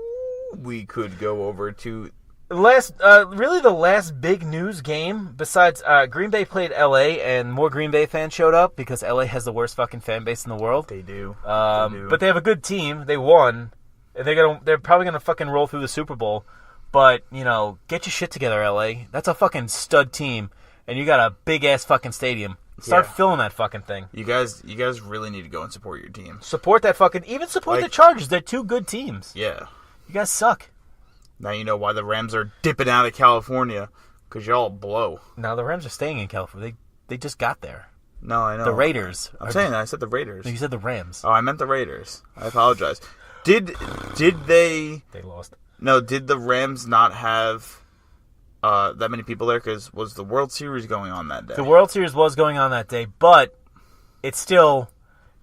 S3: We could go over to...
S2: Really the last big news game, besides Green Bay played LA, and more Green Bay fans showed up because LA has the worst fucking fan base in the world.
S3: They do.
S2: But they have a good team. They won. They're probably gonna fucking roll through the Super Bowl. But, you know, get your shit together, LA. That's a fucking stud team, and you got a big-ass fucking stadium. Start filling that fucking thing.
S3: You guys really need to go and support your team.
S2: Support that fucking... Even support the Chargers. They're two good teams.
S3: Yeah.
S2: You guys suck.
S3: Now you know why the Rams are dipping out of California, because y'all blow.
S2: No, the Rams are staying in California. They just got there.
S3: No, I know.
S2: The Raiders.
S3: I'm saying that. I said the Raiders.
S2: No, you said the Rams.
S3: Oh, I meant the Raiders. I apologize. Did they...
S2: They lost.
S3: No, did the Rams not have that many people there? Because was the World Series going on that day?
S2: The World Series was going on that day, but it's still...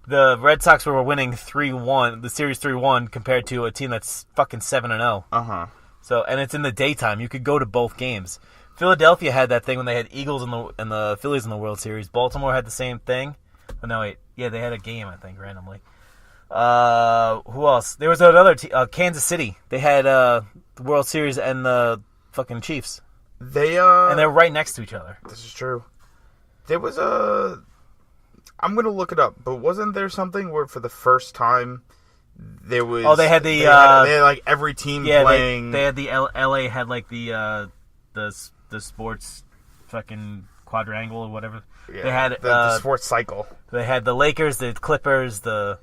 S2: The Red Sox were winning 3-1, the series 3-1, compared to a team that's fucking 7-0.
S3: Uh-huh.
S2: So, and it's in the daytime. You could go to both games. Philadelphia had that thing when they had Eagles and the Phillies in the World Series. Baltimore had the same thing. Oh, no, wait. Yeah, they had a game, I think, randomly. Who else? There was another team, Kansas City. They had the World Series and the fucking Chiefs. And they're right next to each other.
S3: This is true. There was I'm going to look it up, but wasn't there something where for the first time there was...
S2: Oh, they had
S3: they had like every team playing...
S2: They had the LA had like the sports fucking quadrangle or whatever.
S3: Yeah,
S2: they had
S3: the sports cycle.
S2: They had the Lakers, the Clippers, they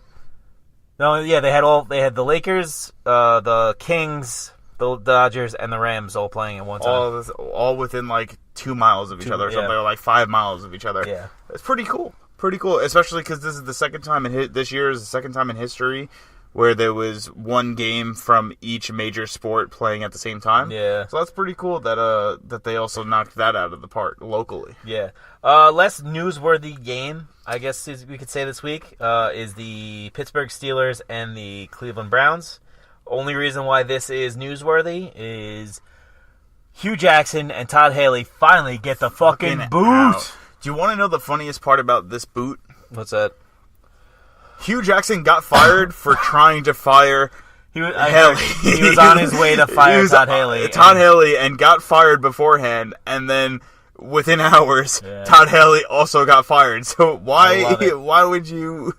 S2: had the Lakers, the Kings, the Dodgers, and the Rams all playing at one time.
S3: All within like 2 miles of each other or something, or like 5 miles of each other.
S2: Yeah.
S3: It's pretty cool. Pretty cool, especially because this is the second time this year is the second time in history where there was one game from each major sport playing at the same time.
S2: Yeah.
S3: So that's pretty cool that they also knocked that out of the park locally.
S2: Yeah. Less newsworthy game, I guess we could say this week, is the Pittsburgh Steelers and the Cleveland Browns. Only reason why this is newsworthy is Hugh Jackson and Todd Haley finally get the fucking boot.
S3: Out. Do you want to know the funniest part about this boot?
S2: What's that?
S3: Hugh Jackson got fired for trying to fire Haley.
S2: He was on his way to fire Todd Haley.
S3: Haley and got fired beforehand, and then within hours, Todd Haley also got fired. So why wouldn't you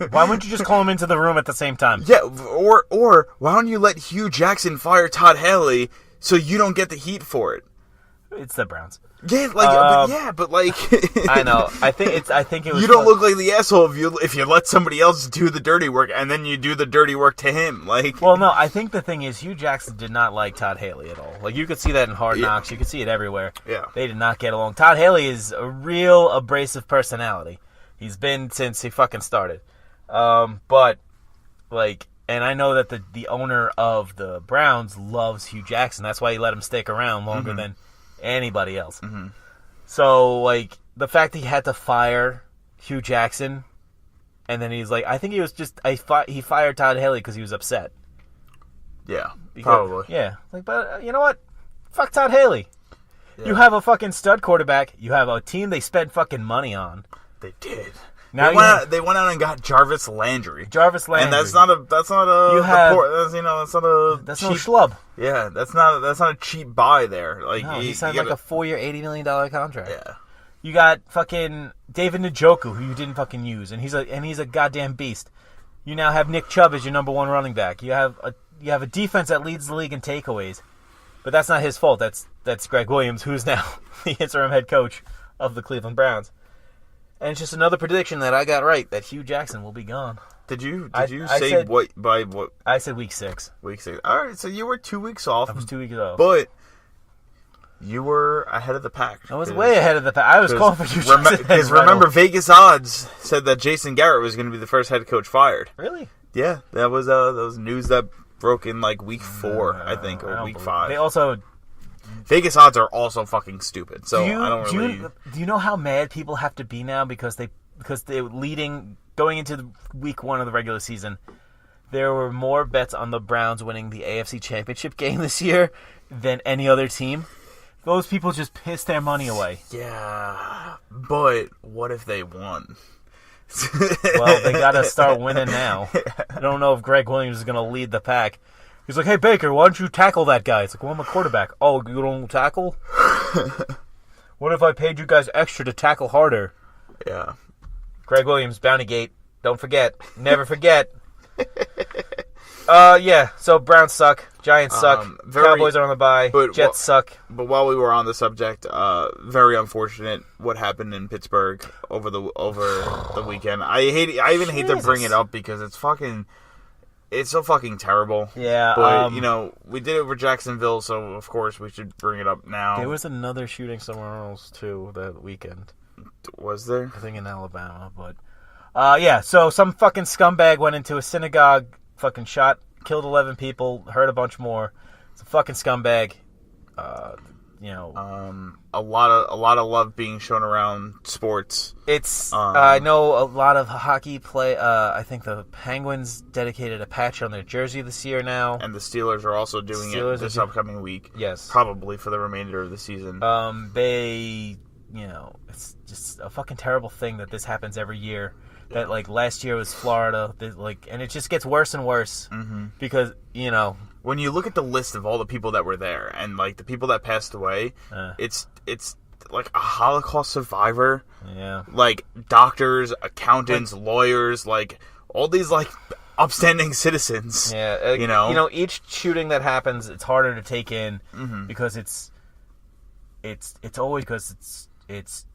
S2: just call him into the room at the same time?
S3: Yeah, or why don't you let Hugh Jackson fire Todd Haley so you don't get the heat for it?
S2: It's the Browns.
S3: Yeah, but
S2: I know. I think it was.
S3: You don't look like the asshole if you let somebody else do the dirty work and then you do the dirty work to him.
S2: Well, no. I think the thing is Hugh Jackson did not like Todd Haley at all. Like you could see that in Hard Knocks. You could see it everywhere.
S3: Yeah.
S2: They did not get along. Todd Haley is a real abrasive personality. He's been since he fucking started. But and I know that the owner of the Browns loves Hugh Jackson. That's why he let him stick around longer than anybody else. Mm-hmm. So, the fact that he had to fire Hugh Jackson, and then he's I think he was just, he fired Todd Haley because he was upset.
S3: Yeah, probably.
S2: Yeah. But you know what? Fuck Todd Haley. Yeah. You have a fucking stud quarterback. You have a team they spent fucking money on.
S3: They did.
S2: Now
S3: they went out and got Jarvis Landry.
S2: and
S3: that's not a that's not a
S2: no schlub.
S3: Yeah, that's not a cheap buy there. Like
S2: No, he signed like a 4-year, $80 million contract.
S3: Yeah.
S2: You got fucking David Njoku, who you didn't fucking use, and he's a goddamn beast. You now have Nick Chubb as your number one running back. You have a defense that leads the league in takeaways, but that's not his fault. That's Greg Williams, who's now the interim head coach of the Cleveland Browns. And it's just another prediction that I got right, that Hugh Jackson will be gone.
S3: Did you
S2: I
S3: say
S2: said,
S3: what by what?
S2: I said week 6.
S3: Week 6. All right, so you were 2 weeks off.
S2: I was 2 weeks off.
S3: But you were ahead of the pack.
S2: I was way ahead of the pack. I was calling for Hugh Jackson.
S3: Because remember, Vegas odds said that Jason Garrett was going to be the first head coach fired.
S2: Really?
S3: Yeah, that was news that broke in like week 4, I think, or week 5.
S2: They also...
S3: Vegas odds are also fucking stupid, so I don't really...
S2: Do you know how mad people have to be now because they're going into week 1 of the regular season, there were more bets on the Browns winning the AFC Championship game this year than any other team? Those people just pissed their money away.
S3: Yeah, but what if they won?
S2: Well, they got to start winning now. I don't know if Greg Williams is going to lead the pack. He's like, hey, Baker, why don't you tackle that guy? It's like, well, I'm a quarterback. Oh, you don't tackle? What if I paid you guys extra to tackle harder?
S3: Yeah.
S2: Greg Williams, Bounty Gate. Don't forget. Never forget. Yeah, so Browns suck. Giants suck. Cowboys are on the bye. Jets suck.
S3: But while we were on the subject, very unfortunate what happened in Pittsburgh over the weekend. I even hate to bring it up because it's so fucking terrible.
S2: Yeah.
S3: But, we did it over Jacksonville, so of course we should bring it up now.
S2: There was another shooting somewhere else, too, that weekend.
S3: Was there?
S2: I think in Alabama, but... yeah, so some fucking scumbag went into a synagogue, fucking killed 11 people, hurt a bunch more. It's a fucking scumbag.
S3: A lot of love being shown around sports.
S2: It's I know a lot of hockey play. I think the Penguins dedicated a patch on their jersey this year now,
S3: and the Steelers are also doing it this upcoming week.
S2: Yes,
S3: probably for the remainder of the season.
S2: It's just a fucking terrible thing that this happens every year. That like last year was Florida, and it just gets worse and worse because
S3: when you look at the list of all the people that were there and like the people that passed away, it's like a Holocaust survivor, like doctors, accountants, lawyers, like all these like upstanding citizens.
S2: Yeah, each shooting that happens, it's harder to take in because it's always because it's.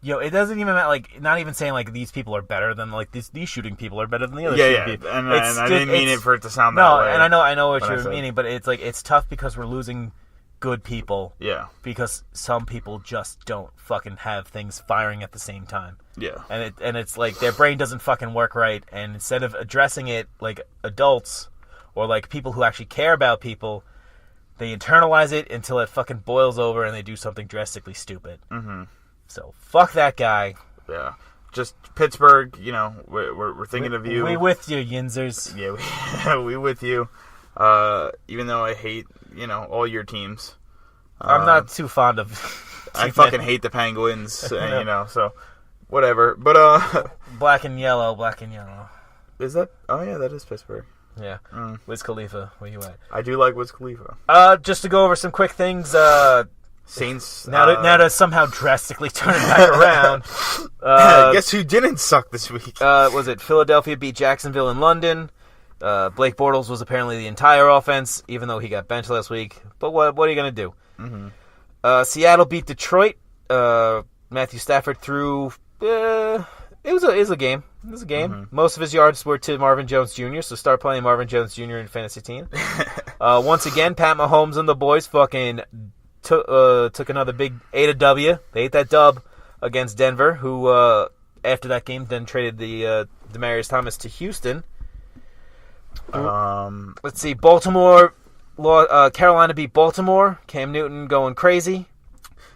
S2: It doesn't even matter, like, not even saying, like, these people are better than, like, these shooting people are better than the other shooting people.
S3: And I didn't mean it for it to sound that way.
S2: No, and I know what you're meaning, but it's, like, it's tough because we're losing good people.
S3: Yeah.
S2: Because some people just don't fucking have things firing at the same time.
S3: Yeah.
S2: And it's, like, their brain doesn't fucking work right, and instead of addressing it like adults or, like, people who actually care about people, they internalize it until it fucking boils over and they do something drastically stupid. Mm-hmm. So, fuck that guy.
S3: Yeah. Just Pittsburgh, we're thinking of you.
S2: We with you, Yinzers.
S3: Yeah, we with you. Even though I hate, all your teams.
S2: I'm not too fond of...
S3: I fucking hate the Penguins, so whatever. But,
S2: Black and yellow.
S3: Is that... Oh, yeah, that is Pittsburgh.
S2: Yeah. Wiz Khalifa, where you at?
S3: I do like Wiz Khalifa.
S2: Just to go over some quick things,
S3: Saints.
S2: Now to somehow drastically turn it back around.
S3: Guess who didn't suck this week?
S2: Was it Philadelphia beat Jacksonville in London? Blake Bortles was apparently the entire offense, even though he got benched last week. But what are you going to do? Mm-hmm. Seattle beat Detroit. Matthew Stafford threw... It was a game. Mm-hmm. Most of his yards were to Marvin Jones Jr., so start playing Marvin Jones Jr. in fantasy team. Once again, Pat Mahomes and the boys fucking... took another big 8-W. They ate that dub against Denver, who, after that game, then traded the Demaryius Thomas to Houston. Let's see. Carolina beat Baltimore. Cam Newton going crazy.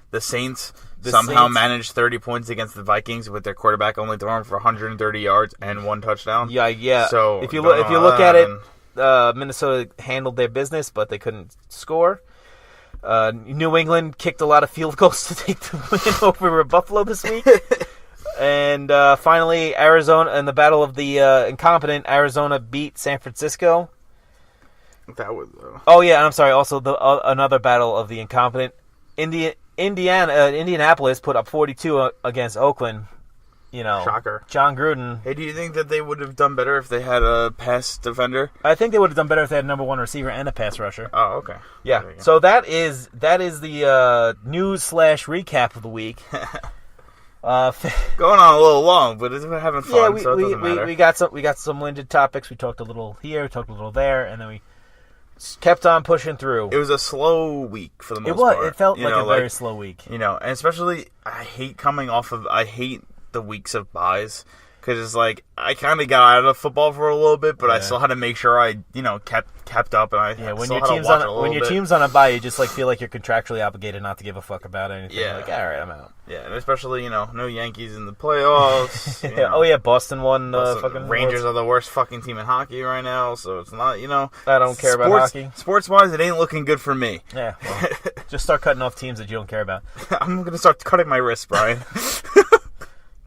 S3: The Saints somehow managed 30 points against the Vikings with their quarterback only throwing for 130 yards and 1 touchdown.
S2: Yeah.
S3: So
S2: if you look at it, Minnesota handled their business, but they couldn't score. New England kicked a lot of field goals to take the win over Buffalo this week. And finally, Arizona in the battle of the incompetent, Arizona beat San Francisco.
S3: That was.
S2: Oh yeah, and I'm sorry. Also, the another battle of the incompetent. Indianapolis put up 42 against Oakland.
S3: Shocker.
S2: John Gruden.
S3: Hey, do you think that they would have done better if they had a pass defender?
S2: I think they would have done better if they had a number 1 receiver and a pass rusher.
S3: Oh, okay.
S2: Yeah. So that is the news / recap of the week.
S3: Going on a little long, but it's having fun, so it doesn't matter.
S2: We got some winded topics. We talked a little here, we talked a little there, and then we kept on pushing through.
S3: It was a slow week for the most part.
S2: It felt like a very slow week.
S3: And especially I hate the weeks of buys, because it's like I kind of got out of football for a little bit, but I still had to make sure I kept up, and
S2: when your team's on a bye, you just feel like you're contractually obligated not to give a fuck about anything.
S3: Yeah.
S2: Like, all right, I'm out.
S3: Yeah, and especially no Yankees in the playoffs.
S2: Oh yeah, Boston won. Fucking
S3: Rangers are the worst fucking team in hockey right now, so it's not
S2: I don't care about hockey.
S3: Sports wise, it ain't looking good for me.
S2: Yeah, well, just start cutting off teams that you don't care about.
S3: I'm gonna start cutting my wrists, Brian.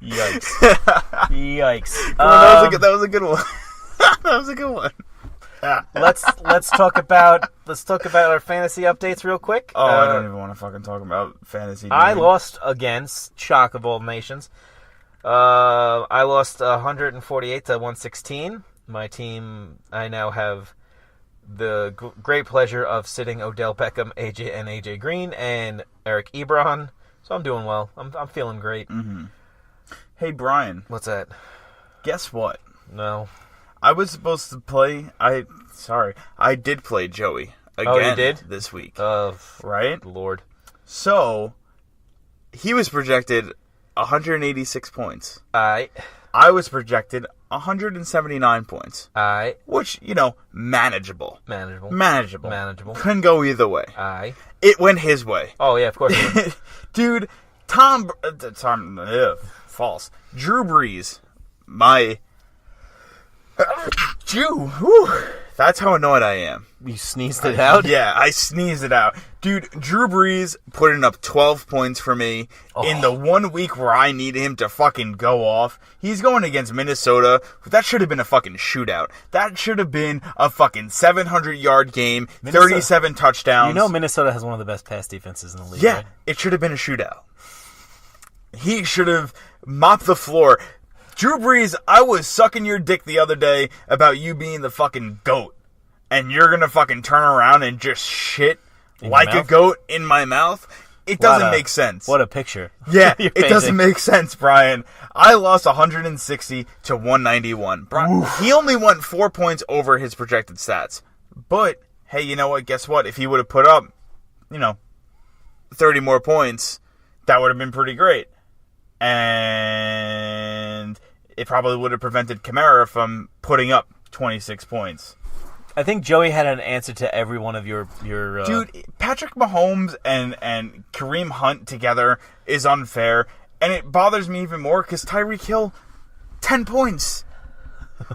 S2: Yikes! Yikes!
S3: That was a good one. That was a good one.
S2: Let's talk about our fantasy updates real quick.
S3: Oh, I don't even want to fucking talk about fantasy.
S2: I lost against shock of all nations. I lost 148 to 116. My team. I now have the great pleasure of sitting Odell Beckham, AJ Green, and Eric Ebron. So I'm doing well. I'm feeling great.
S3: Mm-hmm. Hey, Brian.
S2: What's that?
S3: Guess what?
S2: No.
S3: I was supposed to play... I did play Joey again this week. Right?
S2: Lord.
S3: So, he was projected 186 points.
S2: I
S3: was projected 179 points. Which, manageable.
S2: Manageable.
S3: Couldn't go either way. It went his way.
S2: Oh, yeah, of course it did.
S3: Dude, false. Drew Brees, that's how annoyed I am.
S2: You sneezed it out?
S3: Yeah, I sneezed it out. Dude, Drew Brees putting up 12 points for me in the 1 week where I needed him to fucking go off. He's going against Minnesota. That should have been a fucking shootout. That should have been a fucking 700-yard game, 37 touchdowns.
S2: Minnesota has one of the best pass defenses in the league,
S3: Yeah,
S2: right?
S3: It should have been a shootout. He should have mopped the floor. Drew Brees, I was sucking your dick the other day about you being the fucking GOAT. And you're going to fucking turn around and just shit like a goat in my mouth? It doesn't make sense.
S2: What a picture.
S3: Yeah, it doesn't make sense, Brian. I lost 160 to 191. He only went 4 points over his projected stats. But, hey, you know what? Guess what? If he would have put up, 30 more points, that would have been pretty great. And it probably would have prevented Kamara from putting up 26 points.
S2: I think Joey had an answer to every one of your
S3: Dude, Patrick Mahomes and Kareem Hunt together is unfair, and it bothers me even more because Tyreek Hill, 10 points.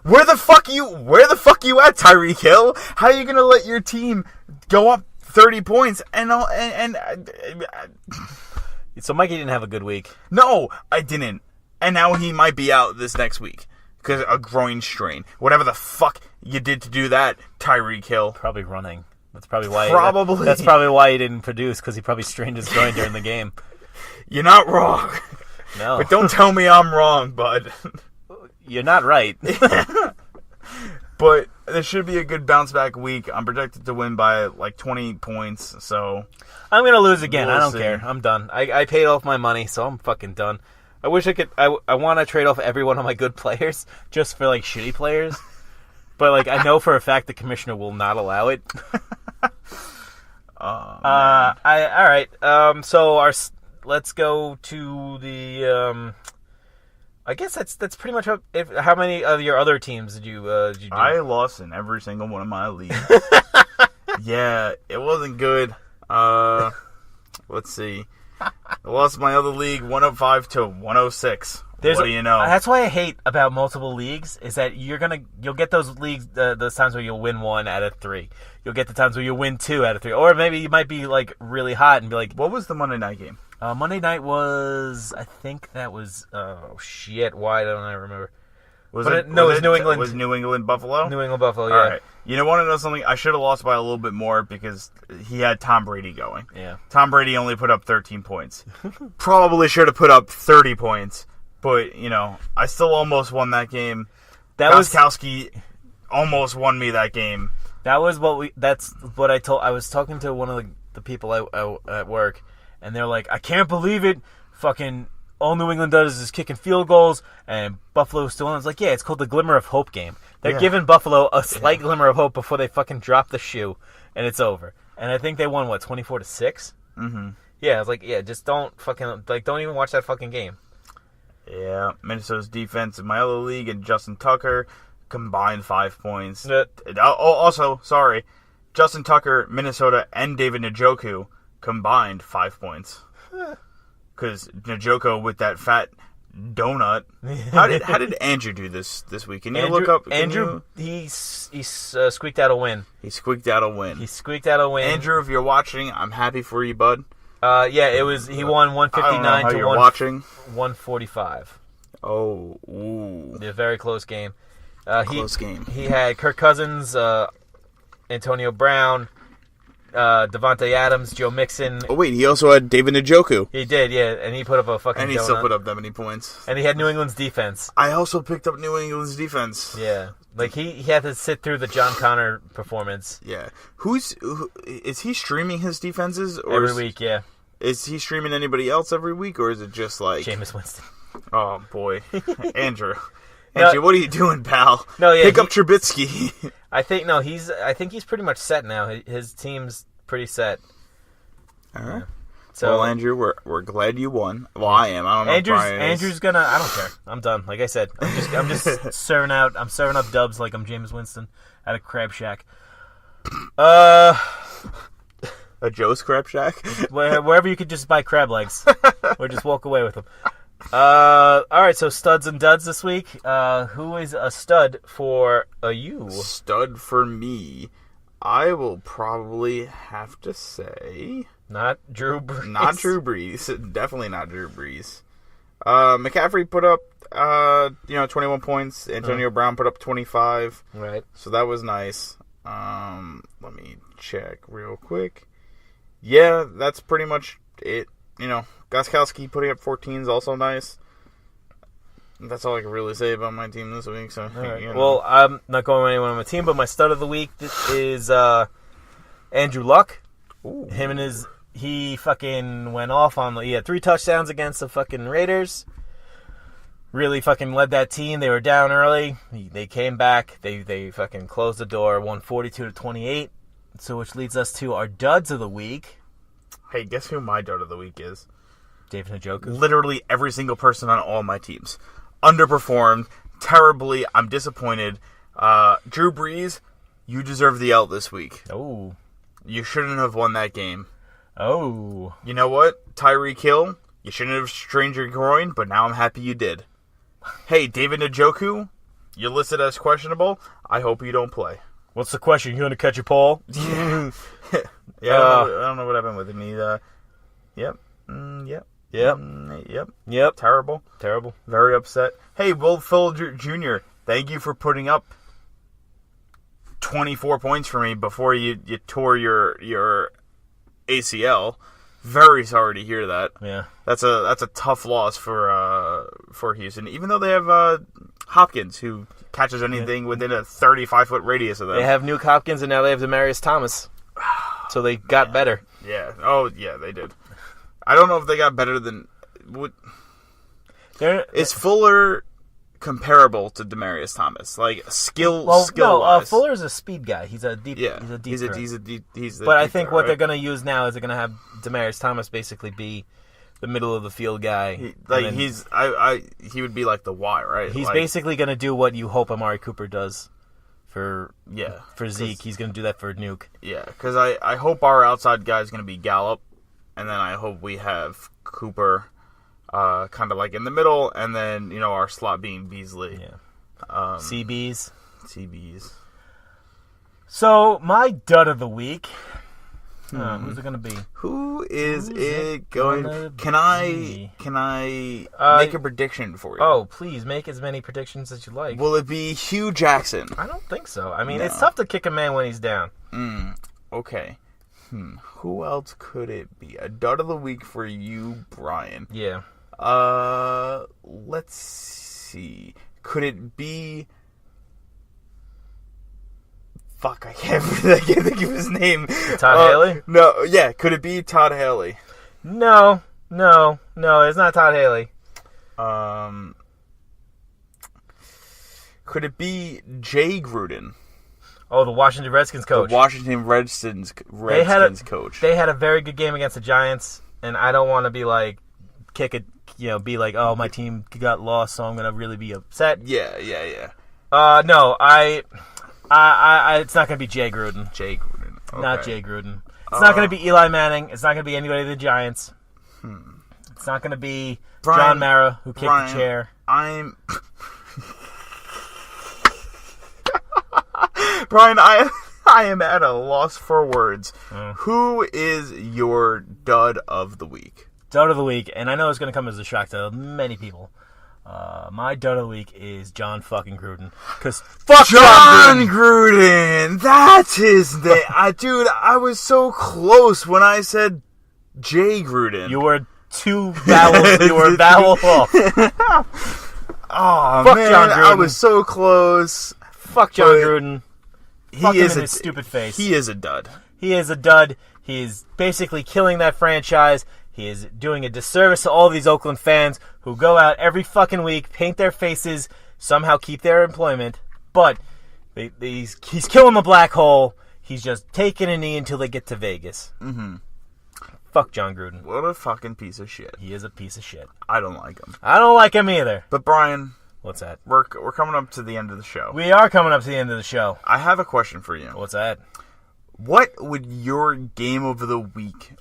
S3: Where the fuck you at, Tyreek Hill? How are you gonna let your team go up 30 points
S2: So Mikey didn't have a good week.
S3: No, I didn't. And now he might be out this next week. Because a groin strain. Whatever the fuck you did to do that, Tyreek Hill.
S2: Probably running. That's probably why.
S3: That's
S2: probably why he didn't produce, because he probably strained his groin during the game.
S3: You're not wrong.
S2: No.
S3: But don't tell me I'm wrong, bud.
S2: You're not right.
S3: But this should be a good bounce back week. I'm projected to win by 20 points, so...
S2: I'm going to lose again. I don't care. I'm done. I paid off my money, so I'm fucking done. I wish I could... I want to trade off every one of my good players just for, shitty players. But, I know for a fact the commissioner will not allow it. All right. So let's go to the... I guess that's pretty much how many of your other teams did you do?
S3: I lost in every single one of my leagues. Yeah, it wasn't good. Let's see. I lost my other league 105 to 106. What do you know?
S2: That's why I hate about multiple leagues is that you'll get those leagues, those times where you'll win 1 out of 3. You'll get the times where you'll win 2 out of 3. Or maybe you might be like really hot and be like,
S3: What was the Monday night game?
S2: Monday night was, I think that was, oh shit, why don't I remember? It was New England.
S3: Was New England Buffalo?
S2: New England Buffalo, yeah.
S3: All right. You want to know something? I should have lost by a little bit more because he had Tom Brady going.
S2: Yeah.
S3: Tom Brady only put up 13 points. Probably should have put up 30 points, but, I still almost won that game. Gostkowski almost won me that game.
S2: That's what I told. I was talking to one of the people at work, and they're like, I can't believe it. Fucking all New England does is kicking field goals, and Buffalo's still on. It's like, yeah, it's called the glimmer of hope game. They're giving Buffalo a slight glimmer of hope before they fucking drop the shoe, and it's over. And I think they won, 24-6?
S3: Mm-hmm.
S2: Yeah, I was like, yeah, just don't even watch that fucking game.
S3: Yeah, Minnesota's defense in my other league and Justin Tucker combined 5 points. Also, sorry, Justin Tucker, Minnesota, and David Njoku combined 5 points. Because Njoku with that fat donut. How did Andrew do this week? Can you look up?
S2: Andrew, he squeaked out a win.
S3: He squeaked out a win.
S2: Andrew,
S3: if you're watching, I'm happy for you, bud.
S2: Yeah, he won 159 to 145.
S3: Oh, ooh.
S2: A very close game.
S3: Close game.
S2: He had Kirk Cousins, Antonio Brown, Devontae Adams, Joe Mixon.
S3: Oh wait, he also had David Njoku.
S2: He did, yeah, and he put up a fucking
S3: And he still put up that many points.
S2: And he had New England's defense.
S3: I also picked up New England's defense.
S2: Yeah, like he had to sit through the John Connor performance.
S3: Yeah, is he streaming his defenses or
S2: every week? Yeah,
S3: is he streaming anybody else every week, or is it just like
S2: Jameis Winston?
S3: Oh boy, Andrew, what are you doing, pal?
S2: No, yeah,
S3: pick up Trubisky.
S2: I think he's pretty much set now. His team's pretty set.
S3: All right.
S2: Yeah. So,
S3: well, Andrew, we're glad you won. Well, I am. I don't know.
S2: Andrew's gonna. I don't care. I'm done. Like I said, I'm just serving out. I'm serving up dubs like I'm Jameis Winston at a crab shack.
S3: A Joe's Crab Shack?
S2: Wherever you could just buy crab legs or just walk away with them. All right, so studs and duds this week. Who is a stud for you?
S3: Stud for me. I will probably have to say
S2: not Drew Brees.
S3: Not Drew Brees. Definitely not Drew Brees. McCaffrey put up 21 points. Antonio Brown put up 25.
S2: Right.
S3: So that was nice. Let me check real quick. Yeah, that's pretty much it. Gostkowski putting up 14 is also nice. That's all I can really say about my team this week. So,
S2: right. Well, I'm not going with anyone on my team, but my stud of the week is Andrew Luck.
S3: Ooh.
S2: He fucking went off he had 3 touchdowns against the fucking Raiders. Really fucking led that team. They were down early. They came back. They fucking closed the door, won 42-28. So, which leads us to our duds of the week.
S3: Hey, guess who my dud of the week is?
S2: David Njoku.
S3: Literally every single person on all my teams. Underperformed terribly. I'm disappointed. Drew Brees, you deserve the L this week.
S2: Oh.
S3: You shouldn't have won that game.
S2: Oh.
S3: You know what? Tyreek Hill, you shouldn't have strained your groin, but now I'm happy you did. Hey, David Njoku, you're listed as questionable. I hope you don't play.
S2: What's the question? You going to catch your Paul?
S3: Yeah. I don't know what happened with him. Yep. Terrible. Very upset. Hey, Will Fuller Jr., thank you for putting up 24 points for me before you tore your ACL. Very sorry to hear that.
S2: Yeah.
S3: That's a tough loss for Houston, even though they have Hopkins, who catches anything within a 35-foot radius of them.
S2: They have Nuke Hopkins, and now they have Demaryius Thomas. So they got better.
S3: Yeah. Oh, yeah, they did. I don't know if they got better than... Is Fuller comparable to Demaryius Thomas? Like, skill-wise?
S2: No, Fuller's a speed guy. He's a deep threat. But I think what they're going to use now is they're going to have Demaryius Thomas basically be the middle of the field guy.
S3: He would be like the Y, right?
S2: He's basically going to do what you hope Amari Cooper does for Zeke. He's going to do that for Nuke.
S3: Yeah, because I hope our outside guy is going to be Gallup, and then I hope we have Cooper kind of like in the middle, and then, our slot being Beasley.
S2: Yeah. CBs. So, my dud of the week. Who's it going to be?
S3: Who is it going to Can I make a prediction for you?
S2: Oh, please, make as many predictions as you like.
S3: Will it be Hugh Jackson?
S2: I don't think so. I mean, it's tough to kick a man when he's down.
S3: Okay. Who else could it be? A dud of the week for you, Brian.
S2: Yeah.
S3: Let's see. Could it be... Fuck, I can't think of his name.
S2: Todd Haley?
S3: No, yeah, could it be Todd Haley?
S2: No, it's not Todd Haley.
S3: Could it be Jay Gruden?
S2: Oh, the Washington Redskins coach.
S3: The Washington Redskins coach.
S2: They had a very good game against the Giants, and I don't want to be like, be like, oh, my team got lost, so I'm going to really be upset.
S3: Yeah.
S2: No, it's not going to be Jay Gruden.
S3: Okay.
S2: Not Jay Gruden. It's not going to be Eli Manning. It's not going to be anybody of the Giants. It's not going to be John Mara, who kicked the chair.
S3: Brian, I am at a loss for words. Who is your dud of the week?
S2: Dud of the week, and I know it's going to come as a shock to many people. My dud of the week is John fucking Gruden. Because fuck
S3: John Gruden! That's his name. Dude, I was so close when I said Jay Gruden.
S2: You were two vowels. You were a vowel off.
S3: Oh,
S2: fuck
S3: man,
S2: John Gruden.
S3: I was so close.
S2: Fuck John Gruden. Fuck him in his stupid face.
S3: He is a dud.
S2: He is a dud. He is basically killing that franchise. He is doing a disservice to all these Oakland fans who go out every fucking week, paint their faces, somehow keep their employment, but he's killing the black hole. He's just taking a knee until they get to Vegas. Fuck John Gruden.
S3: What a fucking piece of shit.
S2: He is a piece of shit.
S3: I don't like him.
S2: I don't like him either.
S3: But Brian...
S2: What's that?
S3: We're coming up to the end of the show.
S2: We are coming up to the end of the show.
S3: I have a question for you.
S2: What's that?
S3: What would your game of the week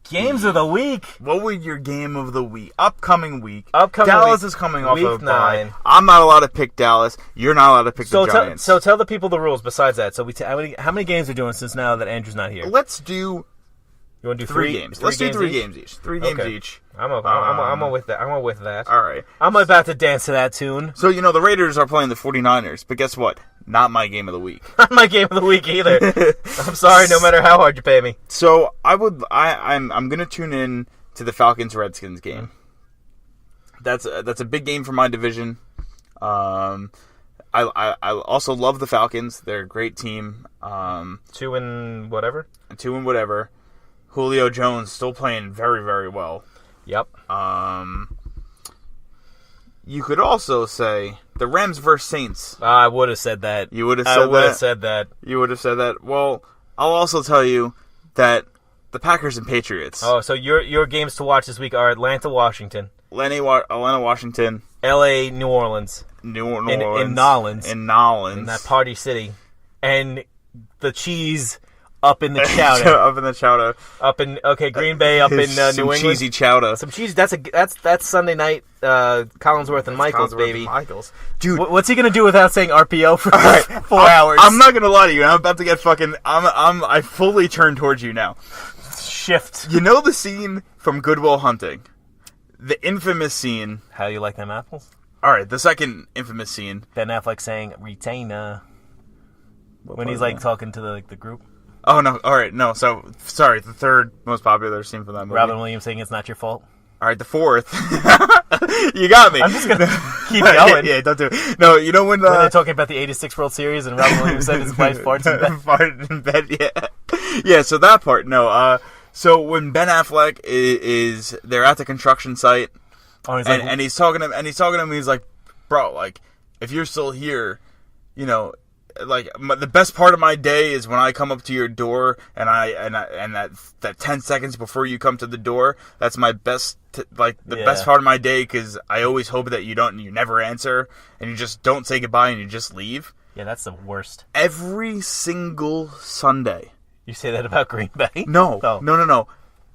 S2: games of the week?
S3: What would your game of the week? Upcoming week.
S2: Dallas
S3: is coming off of
S2: 9.
S3: bye. I'm not allowed to pick Dallas. You're not allowed to pick the Giants.
S2: So tell the people the rules besides that. So how many games are we doing since now that Andrew's not here?
S3: Let's do...
S2: You want to do
S3: three games? Let's do 3 games each. 3 games each.
S2: I'm with that. I'm with that.
S3: All right.
S2: I'm about to dance to that tune.
S3: So, the Raiders are playing the 49ers, but guess what? Not my game of the week.
S2: Not my game of the week either. I'm sorry, no matter how hard you pay me.
S3: So, I'm going to tune in to the Falcons-Redskins game. That's a big game for my division. I also love the Falcons. They're a great team.
S2: 2 and whatever.
S3: Julio Jones still playing very, very well.
S2: Yep.
S3: You could also say the Rams versus Saints.
S2: I would have said that.
S3: You would have said that?
S2: I would have said that.
S3: You would have said that. Well, I'll also tell you that the Packers and Patriots.
S2: Oh, so your games to watch this week are Atlanta, Washington.
S3: Atlanta, Washington.
S2: L.A., New Orleans.
S3: In Nolans.
S2: In Nolans. In that party city. And the cheese... Up in the chowder. Green Bay up in New England.
S3: Some cheesy chowder.
S2: Some cheese. That's Sunday night. Collinsworth and Michaels, baby.
S3: Dude,
S2: what's he gonna do without saying RPO for 4 hours?
S3: I'm not gonna lie to you. I'm about to get fucking. I fully turned towards you now.
S2: Shift.
S3: You know the scene from Good Will Hunting, the infamous scene.
S2: How you like them apples?
S3: All right, the second infamous scene.
S2: Ben Affleck saying retainer when he's like talking to the group.
S3: Oh, no. All right. No. So, sorry. The third most popular scene from that movie.
S2: Robin Williams saying it's not your fault.
S3: All right. The fourth. You got me.
S2: I'm just going to keep going.
S3: Yeah, don't do it. No, you know when
S2: they're talking about the 86 World Series and Robin Williams said his wife farts
S3: in bed. Yeah. Yeah, so that part. No. So when Ben Affleck they're at the construction site.
S2: Oh,
S3: and he's talking to him, he's like, bro, like, if you're still here, like the best part of my day is when I come up to your door and that 10 seconds before you come to the door, that's my best best part of my day, because I always hope that you never answer and you just don't say goodbye and you just leave.
S2: Yeah, that's the worst.
S3: Every single Sunday.
S2: You say that about Green Bay?
S3: No.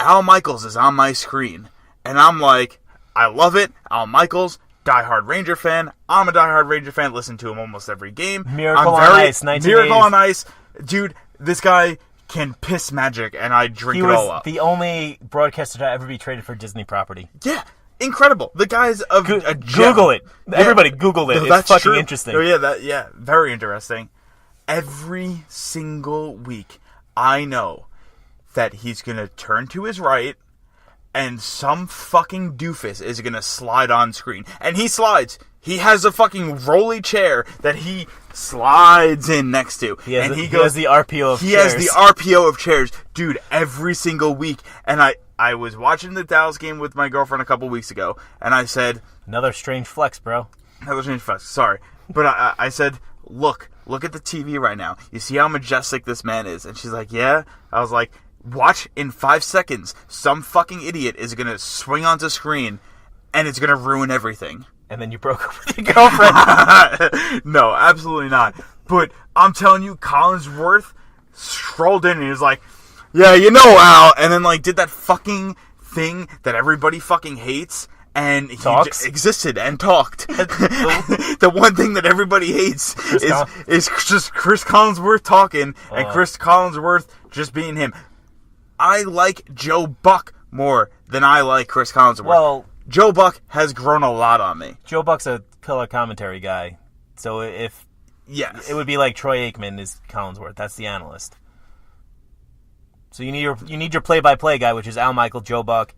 S3: Al Michaels is on my screen. And I'm like, I love it. Al Michaels, diehard Ranger fan. I'm a diehard Ranger fan. Listen to him almost every game.
S2: Miracle on Ice, 1980s.
S3: Miracle on Ice. Dude, this guy can piss magic, and I drink it all up.
S2: He was the only broadcaster to ever be traded for Disney property.
S3: Yeah. Incredible. The guy's a gem.
S2: Google it. Yeah. Everybody Google it. It's fucking
S3: true.
S2: interesting.
S3: Oh, yeah, very interesting. Every single week, I know that he's going to turn to his right, and some fucking doofus is going to slide on screen. And he slides. He has a fucking rolly chair that he slides in next to.
S2: He has the RPO of chairs.
S3: He has the RPO of chairs. Dude, every single week. And I was watching the Dallas game with my girlfriend a couple weeks ago, and I said...
S2: Another strange flex, bro.
S3: Another strange flex, sorry. But I said, look at the TV right now. You see how majestic this man is? And she's like, yeah. I was like, watch in 5 seconds. Some fucking idiot is going to swing onto screen, and it's going to ruin everything.
S2: And then you broke up with your girlfriend.
S3: No, absolutely not. But I'm telling you, Collinsworth strolled in and he was like, yeah, you know, Al. And then, like, did that fucking thing that everybody fucking hates. And he existed and talked. The one thing that everybody hates is just Chris Collinsworth talking and Chris Collinsworth just being him. I like Joe Buck more than I like Chris Collinsworth.
S2: Well,
S3: Joe Buck has grown a lot on me.
S2: Joe Buck's a color commentary guy. So it would be like Troy Aikman is Collinsworth. That's the analyst. So you need your play-by-play guy, which is Al Michael, Joe Buck,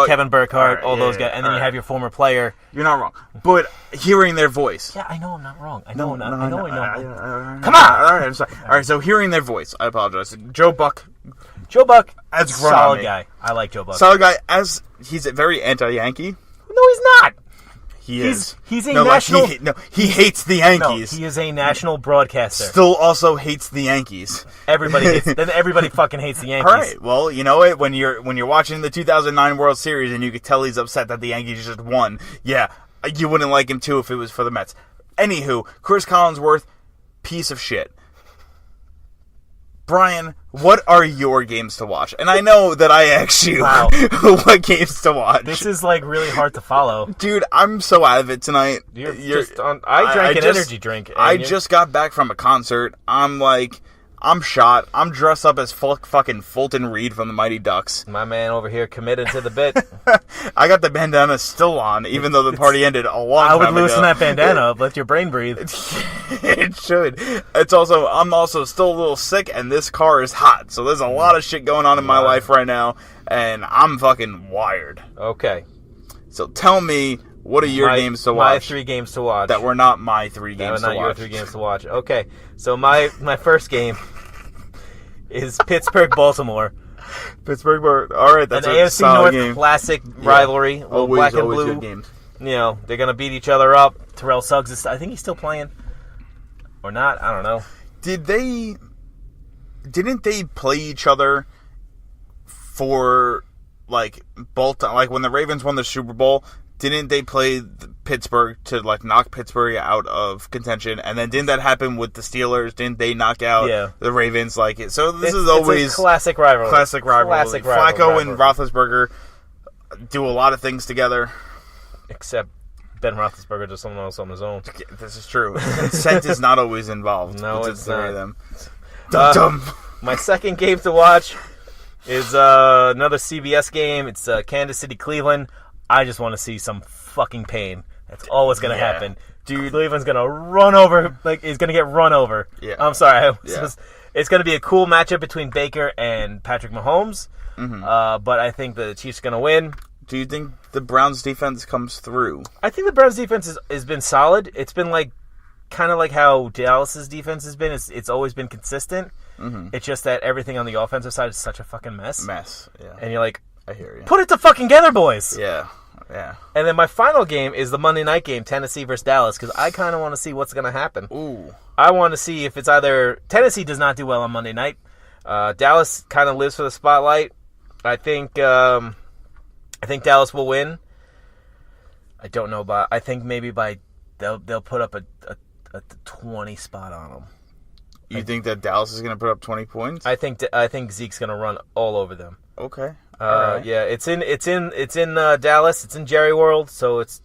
S2: Kevin Burkhardt, all those guys, and then you have your former player.
S3: You're not wrong, but hearing their voice.
S2: Yeah, I know I'm not wrong. I know.
S3: Come on.
S2: All
S3: right, I'm sorry. All right, so hearing their voice, I apologize. Joe Buck
S2: has grown on me. Guy. I like Joe Buck.
S3: Solid guy. As he's a very anti-Yankee.
S2: No, he's not.
S3: He is.
S2: He's a national...
S3: he hates the Yankees.
S2: No, he is a national broadcaster.
S3: Still also hates the Yankees.
S2: Everybody fucking hates the Yankees.
S3: All right. Well, you know what? When you're watching the 2009 World Series and you could tell he's upset that the Yankees just won, yeah, you wouldn't like him too if it was for the Mets. Anywho, Chris Collinsworth, piece of shit. Brian, what are your games to watch? And I know that I asked you what games to watch.
S2: This is like really hard to follow.
S3: Dude, I'm so out of it tonight.
S2: I drank an energy drink.
S3: I just got back from a concert. I'm shot. I'm dressed up as fucking Fulton Reed from the Mighty Ducks.
S2: My man over here committed to the bit.
S3: I got the bandana still on, even though the party ended a long time ago.
S2: I would loosen that bandana up, let your brain breathe.
S3: It should. I'm also still a little sick, and this car is hot. So there's a lot of shit going on in my life right now, and I'm fucking wired.
S2: Okay.
S3: So tell me, what are your games to watch?
S2: My 3 games to watch.
S3: That were not my 3 games to watch.
S2: That were not your 3 games to watch. Okay. So my first game is Pittsburgh-Baltimore.
S3: Pittsburgh, all right, that's
S2: an
S3: a
S2: AFC
S3: solid
S2: North
S3: game.
S2: Classic rivalry.
S3: Always,
S2: black and
S3: always
S2: blue.
S3: good games.
S2: You know, they're going to beat each other up. Terrell Suggs I think he's still playing. Or not, I don't know.
S3: Didn't they play each other for, like, when the Ravens won the Super Bowl? Didn't they play Pittsburgh to, like, knock Pittsburgh out of contention? And then didn't that happen with the Steelers? Didn't they knock out the Ravens like it? So this is always...
S2: It's a classic rivalry.
S3: Flacco and Roethlisberger do a lot of things together.
S2: Except Ben Roethlisberger does something else on his own.
S3: This is true. Consent is not always involved.
S2: No, it's not.
S3: Them. Dum-dum.
S2: My second game to watch is another CBS game. It's Kansas City, Cleveland. I just want to see some fucking pain. That's all that's going to happen. Dude, Cleveland's going to run over, he's going to get run over.
S3: Yeah.
S2: I'm sorry. It's going to be a cool matchup between Baker and Patrick Mahomes. Mm-hmm. But I think the Chiefs are going to win.
S3: Do you think the Browns defense comes through?
S2: I think the Browns defense has been solid. It's been kind of like how Dallas's defense has been. It's always been consistent. Mm-hmm. It's just that everything on the offensive side is such a fucking mess.
S3: Yeah.
S2: And you're like,
S3: I hear you.
S2: Put it to fucking together, boys.
S3: Yeah.
S2: And then my final game is the Monday night game, Tennessee versus Dallas, because I kind of want to see what's going to happen.
S3: Ooh.
S2: I want to see if it's either... Tennessee does not do well on Monday night. Dallas kind of lives for the spotlight. I think Dallas will win. I don't know, but I think maybe they'll put up a 20 spot on them.
S3: You think that Dallas is going to put up 20 points?
S2: I think Zeke's going to run all over them.
S3: Okay. Right.
S2: Yeah, it's in Dallas. It's in Jerry World, so it's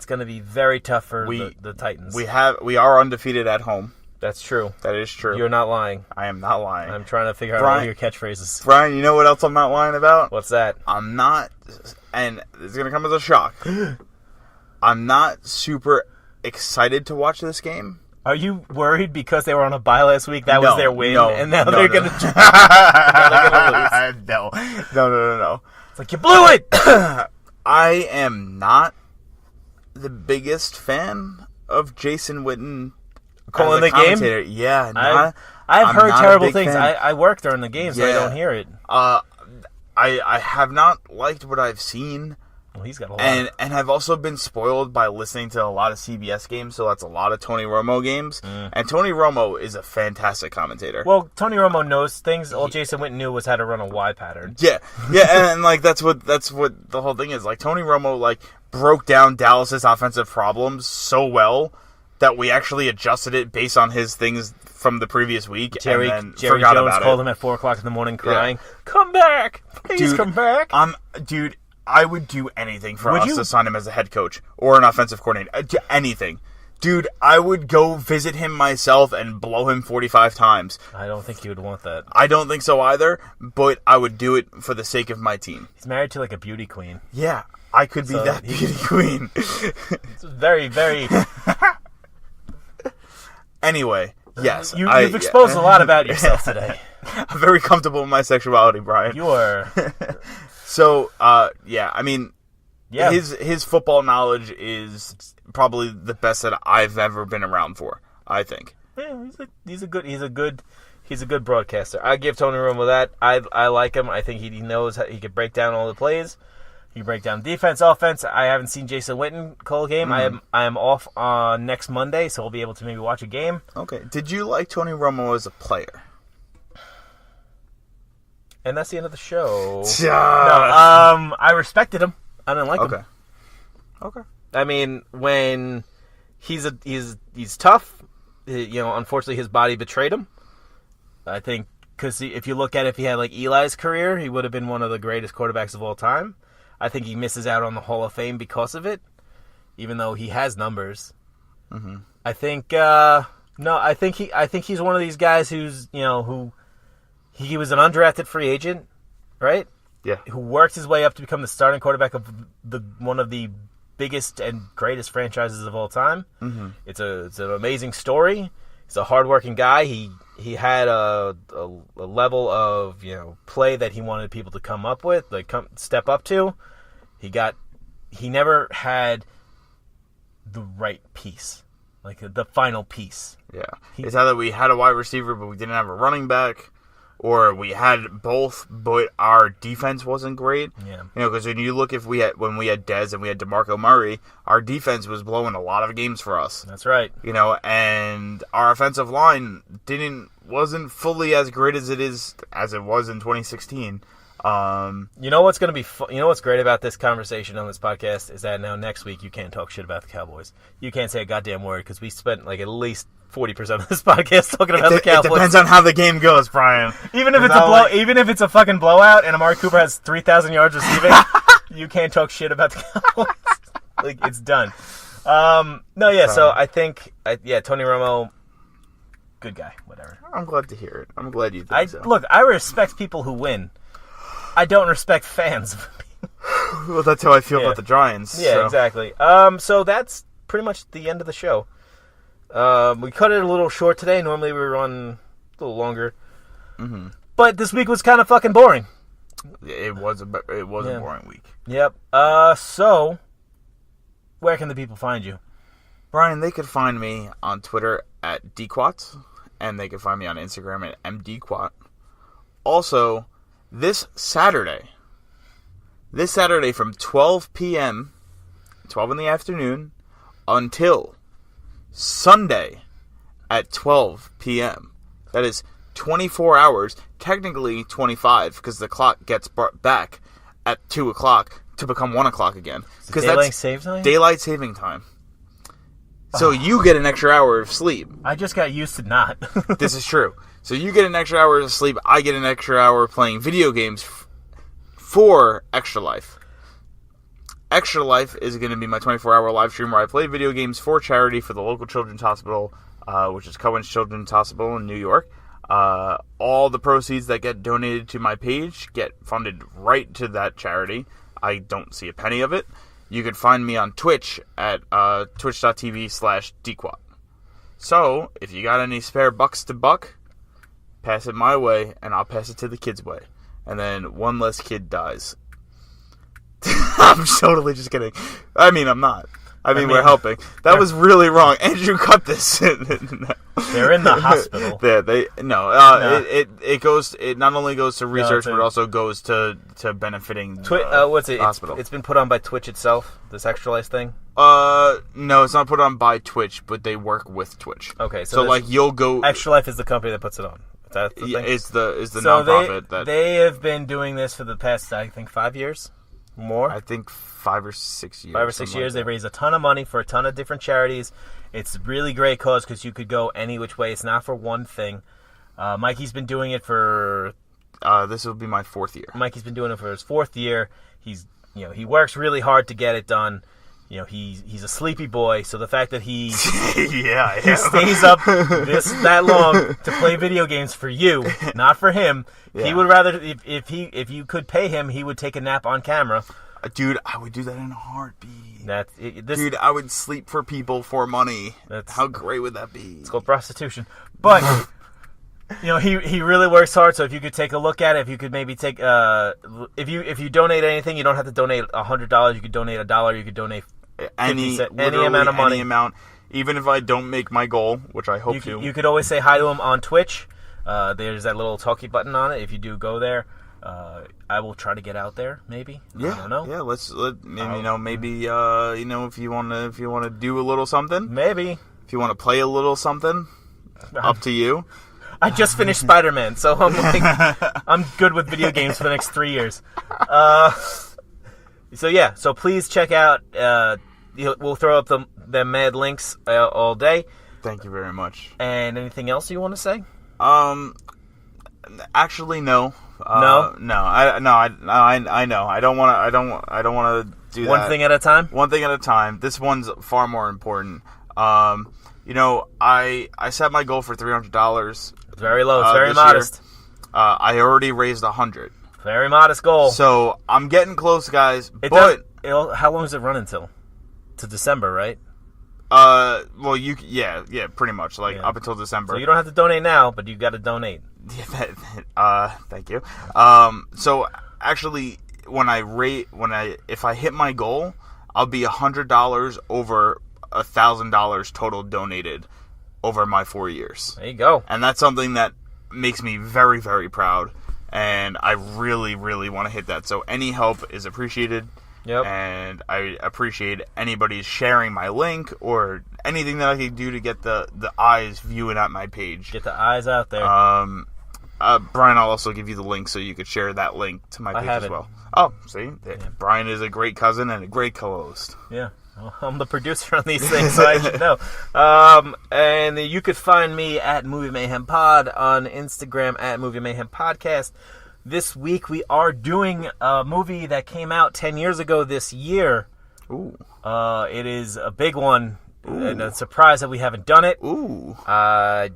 S2: going to be very tough for the Titans.
S3: We are undefeated at home.
S2: That's true.
S3: That is true.
S2: You're not lying.
S3: I am not lying.
S2: I'm trying to figure out all your catchphrases.
S3: Brian, you know what else I'm not lying about?
S2: What's that?
S3: I'm not, and it's going to come as a shock. I'm not super excited to watch this game.
S2: Are you worried because they were on a bye last week? That was their win, and now they're going to lose.
S3: No.
S2: It's like, you blew it!
S3: I am not the biggest fan of Jason Witten
S2: calling the game.
S3: Yeah,
S2: I've heard terrible things. I work during the game, so I don't hear it.
S3: I have not liked what I've seen.
S2: Well, he's got a lot.
S3: And I've also been spoiled by listening to a lot of CBS games, so that's a lot of Tony Romo games. And Tony Romo is a fantastic commentator.
S2: Well, Tony Romo knows things. All Jason Witten knew was how to run a Y pattern.
S3: Yeah, and like that's what the whole thing is. Like Tony Romo broke down Dallas's offensive problems so well that we actually adjusted it based on his things from the previous week.
S2: Jerry
S3: Jones
S2: called him at 4:00 in the morning crying, "Come back, please come back."
S3: Dude, I would do anything for us to sign him as a head coach or an offensive coordinator. Anything. Dude, I would go visit him myself and blow him 45 times.
S2: I don't think you would want that.
S3: I don't think so either, but I would do it for the sake of my team.
S2: He's married to a beauty queen.
S3: Yeah, I could be that beauty queen.
S2: It's very, very...
S3: Anyway, yes.
S2: You've exposed a lot about yourself today.
S3: I'm very comfortable in my sexuality, Brian.
S2: You are.
S3: So, his football knowledge is probably the best that I've ever been around for, I think.
S2: Yeah, he's a good broadcaster. I give Tony Romo that. I like him. I think he knows how he can break down all the plays. He can break down defense, offense. I haven't seen Jason Witten call a game. I am off on next Monday, so I'll be able to maybe watch a game.
S3: Okay. Did you like Tony Romo as a player?
S2: And that's the end of the show. I respected him. I didn't like him.
S3: Okay.
S2: I mean, when he's tough, unfortunately his body betrayed him. I think because if you look at it, if he had Eli's career, he would have been one of the greatest quarterbacks of all time. I think he misses out on the Hall of Fame because of it, even though he has numbers. Mm-hmm. I think I think he's one of these guys who's who. He was an undrafted free agent, right?
S3: Yeah.
S2: Who worked his way up to become the starting quarterback of one of the biggest and greatest franchises of all time. Mm-hmm. It's an amazing story. He's a hardworking guy. He had a level of play that he wanted people to come up with, step up to. He never had the right piece, the final piece.
S3: Yeah. It's either we had a wide receiver, but we didn't have a running back. Or we had both, but our defense wasn't great.
S2: Yeah.
S3: Because when you look when we had Dez and we had DeMarco Murray, our defense was blowing a lot of games for us.
S2: That's right.
S3: And our offensive line wasn't fully as great as it was in 2016.
S2: What's going to be what's great about this conversation on this podcast is that now next week you can't talk shit about the Cowboys. You can't say a goddamn word because we spent at least 40% of this podcast talking about the Cowboys.
S3: It depends on how the game goes, Brian.
S2: Even if it's a fucking blowout and Amari Cooper has 3,000 yards receiving, you can't talk shit about the Cowboys. It's done. So I think Tony Romo, good guy, whatever.
S3: I'm glad to hear it. I'm glad you think so.
S2: Look, I respect people who win. I don't respect fans.
S3: Well, that's how I feel about the Giants.
S2: Yeah,
S3: so.
S2: Exactly. So that's pretty much the end of the show. We cut it a little short today. Normally we run a little longer. Mm-hmm. But this week was kind of fucking boring.
S3: It was a boring week.
S2: Yep. So where can the people find you?
S3: Brian, they could find me on Twitter at dquat, and they could find me on Instagram at mdquat. Also, this Saturday from 12 p.m., 12 in the afternoon, until Sunday at 12 p.m. That is 24 hours, technically 25, because the clock gets brought back at 2 o'clock to become 1 o'clock again.
S2: Because that's
S3: daylight saving time. So you get an extra hour of sleep.
S2: I just got used to not.
S3: This is true. So you get an extra hour of sleep. I get an extra hour playing video games for Extra Life. Extra Life is going to be my 24-hour live stream where I play video games for charity for the local children's hospital, which is Cohen's Children's Hospital in New York. All the proceeds that get donated to my page get funded right to that charity. I don't see a penny of it. You can find me on Twitch at twitch.tv/dquat. So, if you got any spare bucks to buck, pass it my way, and I'll pass it to the kids' way. And then one less kid dies. I'm totally just kidding. I mean, I'm not. I mean, we're helping. That was really wrong. Andrew, cut this.
S2: No. They're in the hospital.
S3: It goes. It not only goes to research, but it also goes to benefiting
S2: what's it?
S3: the hospital.
S2: It's been put on by Twitch itself. This Extra Life thing.
S3: No, it's not put on by Twitch, but they work with Twitch.
S2: Okay,
S3: so like you'll go.
S2: Extra Life is the company that puts it on. That's the thing.
S3: It's the nonprofit
S2: they have been doing this for the past, I think, 5 years. More?
S3: I think 5 or 6 years.
S2: 5 or 6 years. They've raised a ton of money for a ton of different charities. It's a really great cause because you could go any which way. It's not for one thing. Mikey's been doing it for...
S3: this will be my 4th year.
S2: Mikey's been doing it for his 4th year. He works really hard to get it done. He's a sleepy boy, so the fact that he he stays up that long to play video games for you, not for him. Yeah. He would rather if you could pay him, he would take a nap on camera.
S3: Dude, I would do that in a heartbeat.
S2: Dude,
S3: I would sleep for people for money. How great would that be?
S2: It's called prostitution. But he really works hard. So if you could take a look at it, if you could maybe take if you donate anything, you don't have to donate $100. You could donate $1. You could donate any amount of money.
S3: Any amount, even if I don't make my goal, which I hope to.
S2: You could always say hi to him on Twitch. There's that little talkie button on it. If you do go there, I will try to get out there. Maybe.
S3: Yeah.
S2: I don't know.
S3: Yeah. Maybe if you want to do a little something.
S2: Maybe.
S3: If you want to play a little something, up to you.
S2: I just finished Spider-Man, so I'm good with video games for the next 3 years. So please check out. We'll throw up the mad links all day.
S3: Thank you very much.
S2: And anything else you want to say?
S3: Actually, no.
S2: No.
S3: I know. I don't want to do that.
S2: One thing at a time.
S3: One thing at a time. This one's far more important. I set my goal for $300.
S2: It's very low. It's very modest.
S3: I already raised $100.
S2: Very modest goal.
S3: So I'm getting close, guys.
S2: How long does it run until? To December, right?
S3: Well, pretty much, up until December.
S2: So you don't have to donate now, but you got to donate.
S3: Thank you. So actually, if I hit my goal, I'll be $100 over $1,000 total donated over my 4 years.
S2: There you go.
S3: And that's something that makes me very, very proud. And I really, really want to hit that. So any help is appreciated.
S2: Yep.
S3: And I appreciate anybody sharing my link or anything that I can do to get the eyes viewing at my page.
S2: Get the eyes out there.
S3: Bryan, I'll also give you the link so you could share that link to my page as well. Oh, see? Yeah. Bryan is a great cousin and a great co-host.
S2: Yeah. Well, I'm the producer on these things, so I should know. And you could find me at Movie Mayhem Pod on Instagram at Movie Mayhem Podcast. This week we are doing a movie that came out 10 years ago this year.
S3: Ooh.
S2: It is a big one. Ooh. And a surprise that we haven't done it.
S3: Ooh.
S2: Not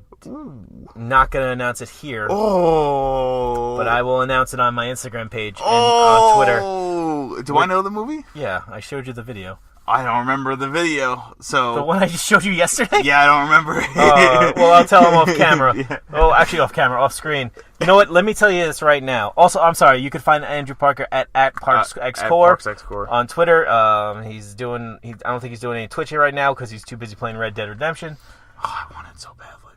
S2: going to announce it here.
S3: Oh.
S2: But I will announce it on my Instagram page and on Twitter.
S3: Do I know the movie?
S2: Yeah, I showed you the video.
S3: I don't remember the video, so...
S2: The one I just showed you yesterday?
S3: Yeah, I don't remember.
S2: Well, I'll tell him off camera.
S3: Yeah.
S2: Oh, actually off camera, off screen. You know what? Let me tell you this right now. Also, I'm sorry, you can find Andrew Parker at ParksXCore on Twitter. I don't think he's doing any Twitching right now because he's too busy playing Red Dead Redemption.
S3: Oh, I want it so badly.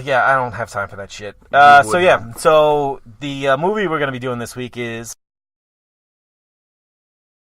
S2: Yeah, I don't have time for that shit. So the movie we're going to be doing this week is